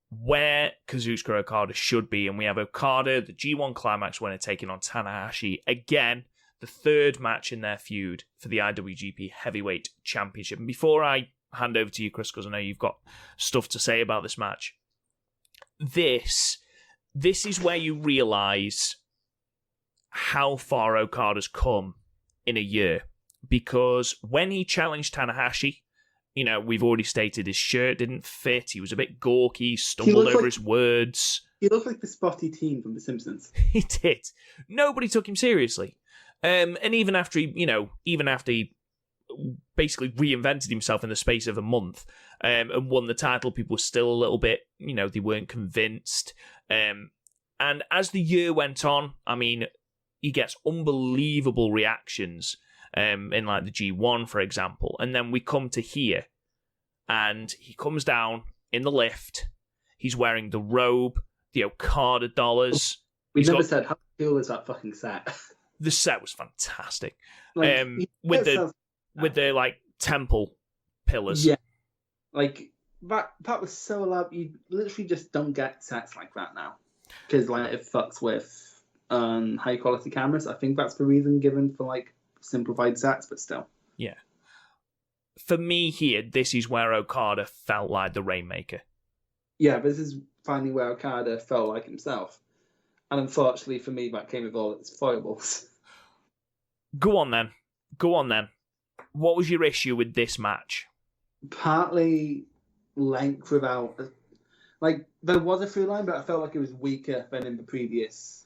where Kazuchika Okada should be. And we have Okada, the G1 Climax winner, taking on Tanahashi. Again, the third match in their feud for the IWGP Heavyweight Championship. And before I hand over to you, Chris, because I know you've got stuff to say about this match, this is where you realise how far Okada's come in a year. Because when he challenged Tanahashi, we've already stated his shirt didn't fit. He was a bit gawky, stumbled over his words. He looked like the spotty teen from The Simpsons. He did. Nobody took him seriously. And even after he basically reinvented himself in the space of a month and won the title, people were still a little bit, they weren't convinced. And as the year went on, he gets unbelievable reactions in like the G1, for example. And then we come to here, and he comes down in the lift. He's wearing the robe, the Okada dollars. We never said how cool is that fucking set. The set was fantastic, with the like temple pillars. Yeah, like that was so loud. You literally just don't get sets like that now, because like it fucks with high quality cameras. I think that's the reason given for like simplified sets, but still. Yeah. For me here, this is where Okada felt like the Rainmaker. Yeah, this is finally where Okada felt like himself. And unfortunately for me, that came with all its foibles. Go on then. What was your issue with this match? Partly length without... Like, there was a through line, but I felt like it was weaker than in the previous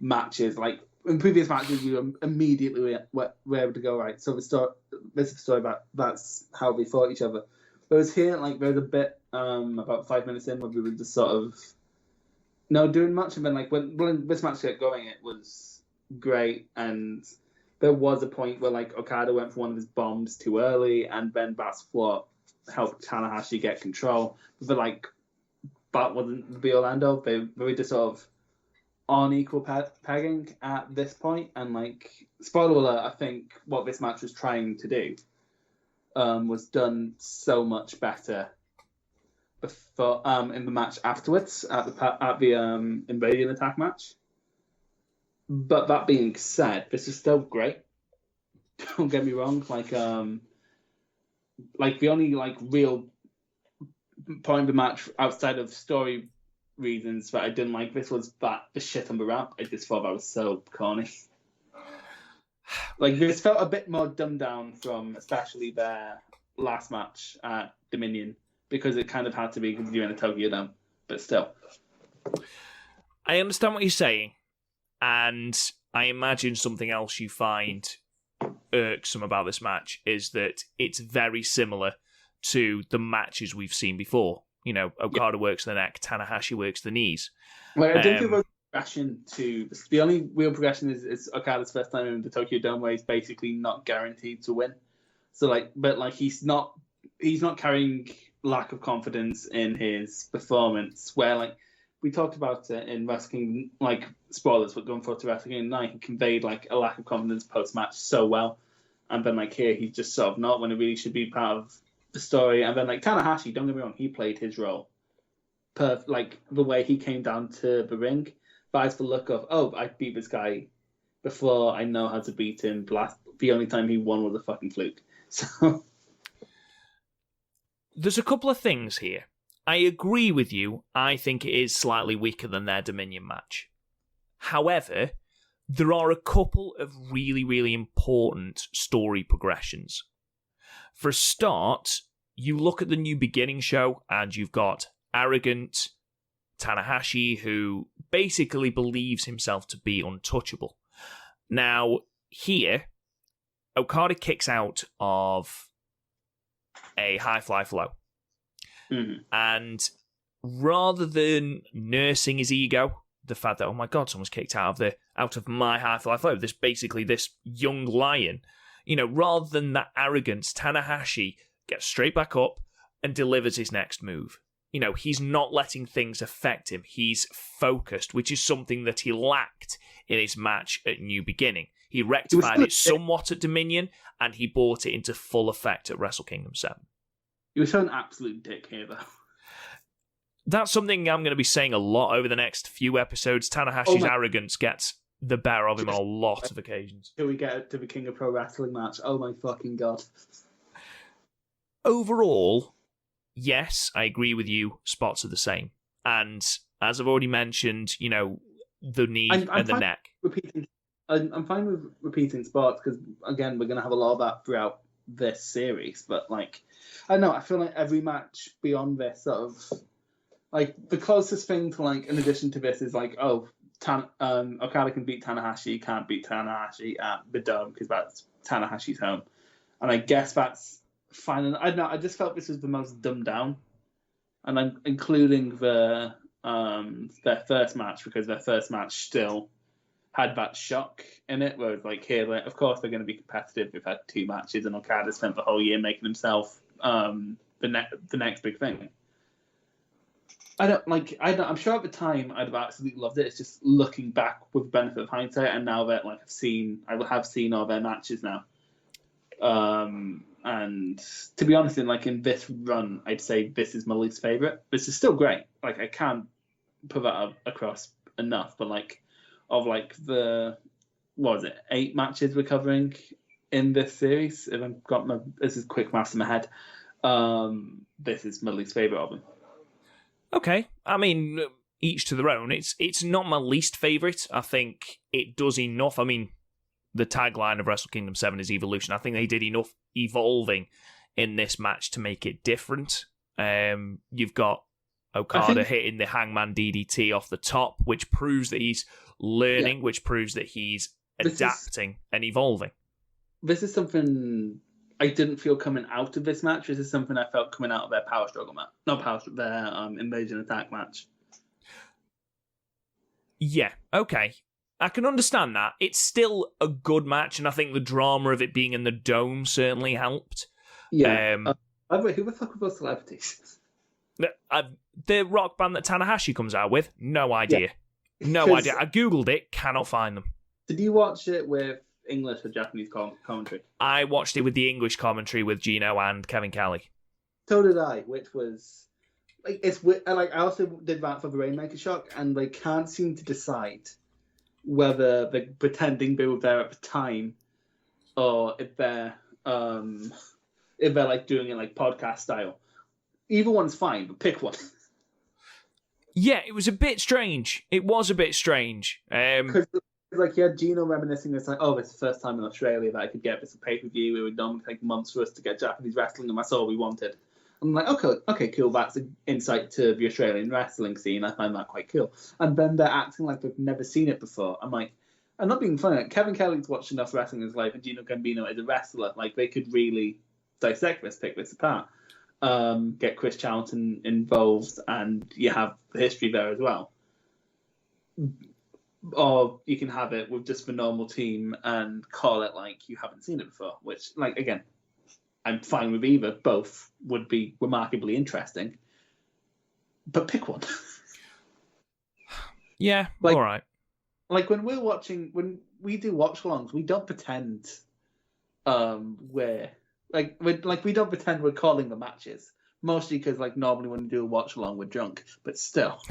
matches. Like, in previous matches, we were immediately able to go, right, so this is the story about that's how we fought each other. Whereas here, like, there was a bit about 5 minutes in where we were just sort of not doing much. And then, like, when this match got going, it was great. And there was a point where, like, Okada went for one of his bombs too early, and then Bassflot helped Tanahashi get control. But, like, that wasn't the be-all end-all. They were just sort of on equal pegging at this point. And, like, spoiler alert, I think what this match was trying to do was done so much better before in the match afterwards at the Invasion Attack match. But that being said, this is still great. Don't get me wrong. Like the only like real point of the match outside of story reasons that I didn't like this was that the shit on the ramp. I just thought that was so corny. Like, this felt a bit more dumbed down from especially their last match at Dominion, because it kind of had to be because you're in a Tokyo Dome, but still. I understand what you're saying, and I imagine something else you find irksome about this match is that it's very similar to the matches we've seen before. Okada works the neck, Tanahashi works the knees. Like, I don't think there's progression to... The only real progression is Okada's first time in the Tokyo Dome, where he's basically not guaranteed to win. So, like, but like he's not carrying lack of confidence in his performance, where, like, we talked about it in Wrestle Kingdom, like, spoilers, but going forward to Wrestle Kingdom 9, he conveyed, like, a lack of confidence post-match so well. And then, like, here, he's just sort of not, when it really should be part of the story. And then, like, Tanahashi, don't get me wrong, he played his role. Like, the way he came down to the ring, but as the look of, oh, I beat this guy before I know how to beat him. The only time he won was a fucking fluke. So... There's a couple of things here. I agree with you. I think it is slightly weaker than their Dominion match. However, there are a couple of really, really important story progressions. For a start, you look at the New Beginning show, and you've got arrogant Tanahashi, who basically believes himself to be untouchable. Now, here, Okada kicks out of a high fly flow. Mm-hmm. And rather than nursing his ego the fact that, oh my God, someone's kicked out of my High Fly Flow. This young lion. Rather than that arrogance, Tanahashi gets straight back up and delivers his next move. He's not letting things affect him. He's focused, which is something that he lacked in his match at New Beginning. He rectified it somewhat at Dominion, and he brought it into full effect at Wrestle Kingdom 7. You were showing absolute dick here, though. That's something I'm going to be saying a lot over the next few episodes. Tanahashi's arrogance gets the better of him on a lot of occasions. Till we get to the King of Pro Wrestling match. Oh my fucking God. Overall, yes, I agree with you. Spots are the same. And as I've already mentioned, the knee and the neck. I'm fine with repeating spots because, again, we're going to have a lot of that throughout this series. But, I don't know, I feel like every match beyond this sort of... the closest thing to, in addition to this is, Okada can beat Tanahashi, can't beat Tanahashi at the Dome because that's Tanahashi's home. And I guess that's fine. And I don't know, I just felt this was the most dumbed down. And I'm including their first match because their first match still had that shock in it, where it's here, of course they're going to be competitive. We've had 2 matches and Okada spent the whole year making himself the next big thing. I'm sure at the time I'd have absolutely loved it. It's just looking back with the benefit of hindsight, and now that I have seen all their matches now. And to be honest, in this run, I'd say this is my least favorite. This is still great. I can't put that across enough, but of the 8 matches we're covering in this series, if I've got this is quick maths in my head, this is my least favorite of them. Okay, I mean, each to their own. It's not my least favourite. I think it does enough. I mean, the tagline of Wrestle Kingdom 7 is evolution. I think they did enough evolving in this match to make it different. You've got Okada hitting the Hangman DDT off the top, which proves that he's learning, which proves that he's adapting and evolving. This is something I didn't feel coming out of this match. This is something I felt coming out of their power struggle match. Not power struggle, their invasion attack match. Yeah, okay. I can understand that. It's still a good match, and I think the drama of it being in the Dome certainly helped. Yeah. Who the fuck were those celebrities? The rock band that Tanahashi comes out with? No idea. Yeah. No idea. I googled it, cannot find them. Did you watch it with English or Japanese commentary? I watched it with the English commentary with Gino and Kevin Kelly. So did I, which was it's I also did that for the Rainmaker Shock, and they can't seem to decide whether they're pretending they were there at the time or if they're doing it podcast style. Either one's fine, but pick one. Yeah, it was a bit strange. It was a bit strange. Because you had Gino reminiscing, it's it's the first time in Australia that I could get this pay-per-view. It would normally take months for us to get Japanese wrestling, and that's all we wanted. I'm like, okay, cool. That's an insight to the Australian wrestling scene. I find that quite cool. And then they're acting like they've never seen it before. I'm like, I'm not being funny. Kevin Kelly's watched enough wrestling in his life, and Gino Gambino is a wrestler. They could really dissect this, pick this apart. Get Chris Charlton involved, and you have the history there as well. Or you can have it with just the normal team and call it like you haven't seen it before, which, again, I'm fine with either. Both would be remarkably interesting. But pick one. Yeah, all right. When we do watch-alongs, we don't pretend we don't pretend we're calling the matches. Mostly because, normally when we do a watch-along, we're drunk. But still.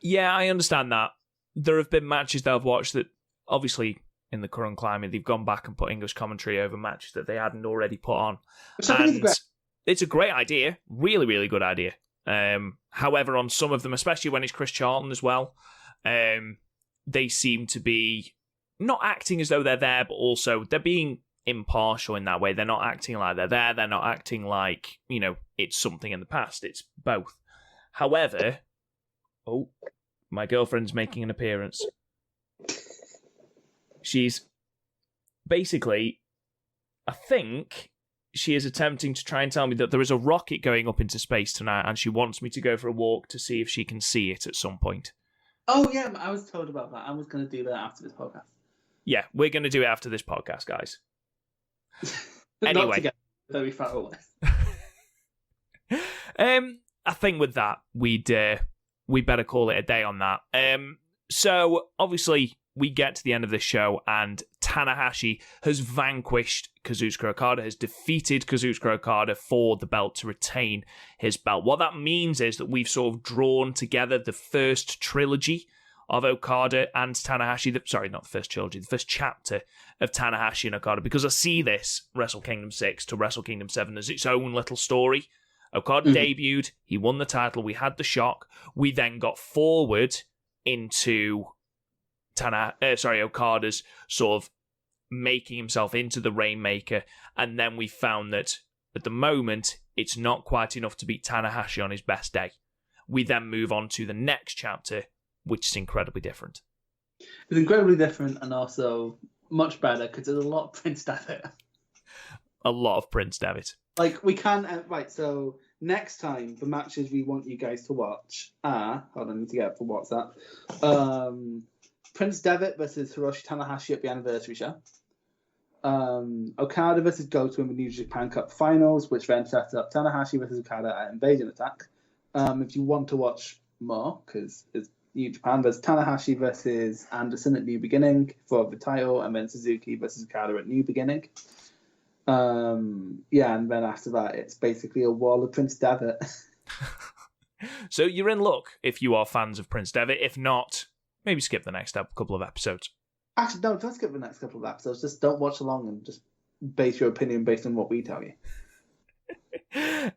Yeah, I understand that. There have been matches that I've watched that, obviously, in the current climate, they've gone back and put English commentary over matches that they hadn't already put on. And it's a great idea. Really, really good idea. However, on some of them, especially when it's Chris Charlton as well, they seem to be not acting as though they're there, but also they're being impartial in that way. They're not acting like they're there. They're not acting like, it's something in the past. It's both. However... Oh, my girlfriend's making an appearance. She's basically, I think she is attempting to try and tell me that there is a rocket going up into space tonight, and she wants me to go for a walk to see if she can see it at some point. Oh, yeah, I was told about that. I was going to do that after this podcast. Yeah, we're going to do it after this podcast, guys. Not Anyway. together, very far away. I think with that, we better call it a day on that. So, obviously, we get to the end of this show, and Tanahashi has vanquished Kazuchika Okada, has defeated Kazuchika Okada for the belt to retain his belt. What that means is that we've sort of drawn together the first trilogy of Okada and Tanahashi. Sorry, not the first trilogy, the first chapter of Tanahashi and Okada, because I see this Wrestle Kingdom 6 to Wrestle Kingdom 7 as its own little story. Okada debuted, he won the title, we had the shock, we then got forward into Okada's sort of making himself into the Rainmaker, and then we found that at the moment it's not quite enough to beat Tanahashi on his best day. We then move on to the next chapter, which is incredibly different. It's incredibly different and also much better because there's a lot of Prince Devitt. A lot of Prince Devitt. Like, we can, right, so next time, the matches we want you guys to watch are, hold on, I need to get up for WhatsApp. Prince Devitt versus Hiroshi Tanahashi at the anniversary show. Okada versus Goto in the New Japan Cup finals, which then sets up Tanahashi versus Okada at Invasion Attack. If you want to watch more, because it's New Japan, there's Tanahashi versus Anderson at New Beginning for the title, and then Suzuki versus Okada at New Beginning. And then after that, it's basically a wall of Prince Devitt. So you're in luck if you are fans of Prince Devitt. If not, maybe skip the next couple of episodes. Actually, no, don't skip the next couple of episodes. Just don't watch along and just base your opinion based on what we tell you.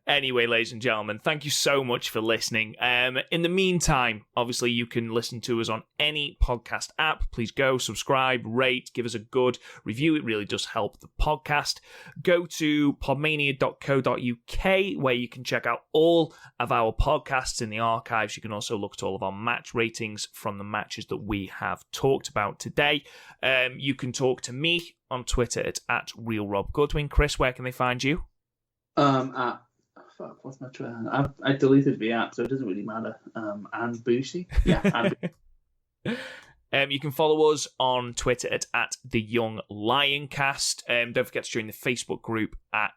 Anyway, ladies and gentlemen, thank you so much for listening. In the meantime, obviously, you can listen to us on any podcast app. Please go, subscribe, rate, give us a good review. It really does help the podcast. Go to podmania.co.uk, where you can check out all of our podcasts in the archives. You can also look at all of our match ratings from the matches that we have talked about today. You can talk to me on Twitter at RealRobGoodwin. Chris, where can they find you? What's my Twitter? I deleted the app, so it doesn't really matter. And Bushi, yeah. You can follow us on Twitter at The Young Lioncast. Don't forget to join the Facebook group at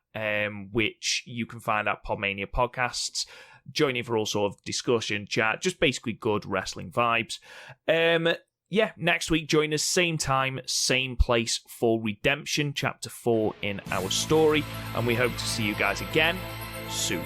which you can find out Podmania podcasts. Join in for all sort of discussion, chat, just basically good wrestling vibes. Next week, join us same time, same place for Redemption, Chapter 4 in our story. And we hope to see you guys again soon.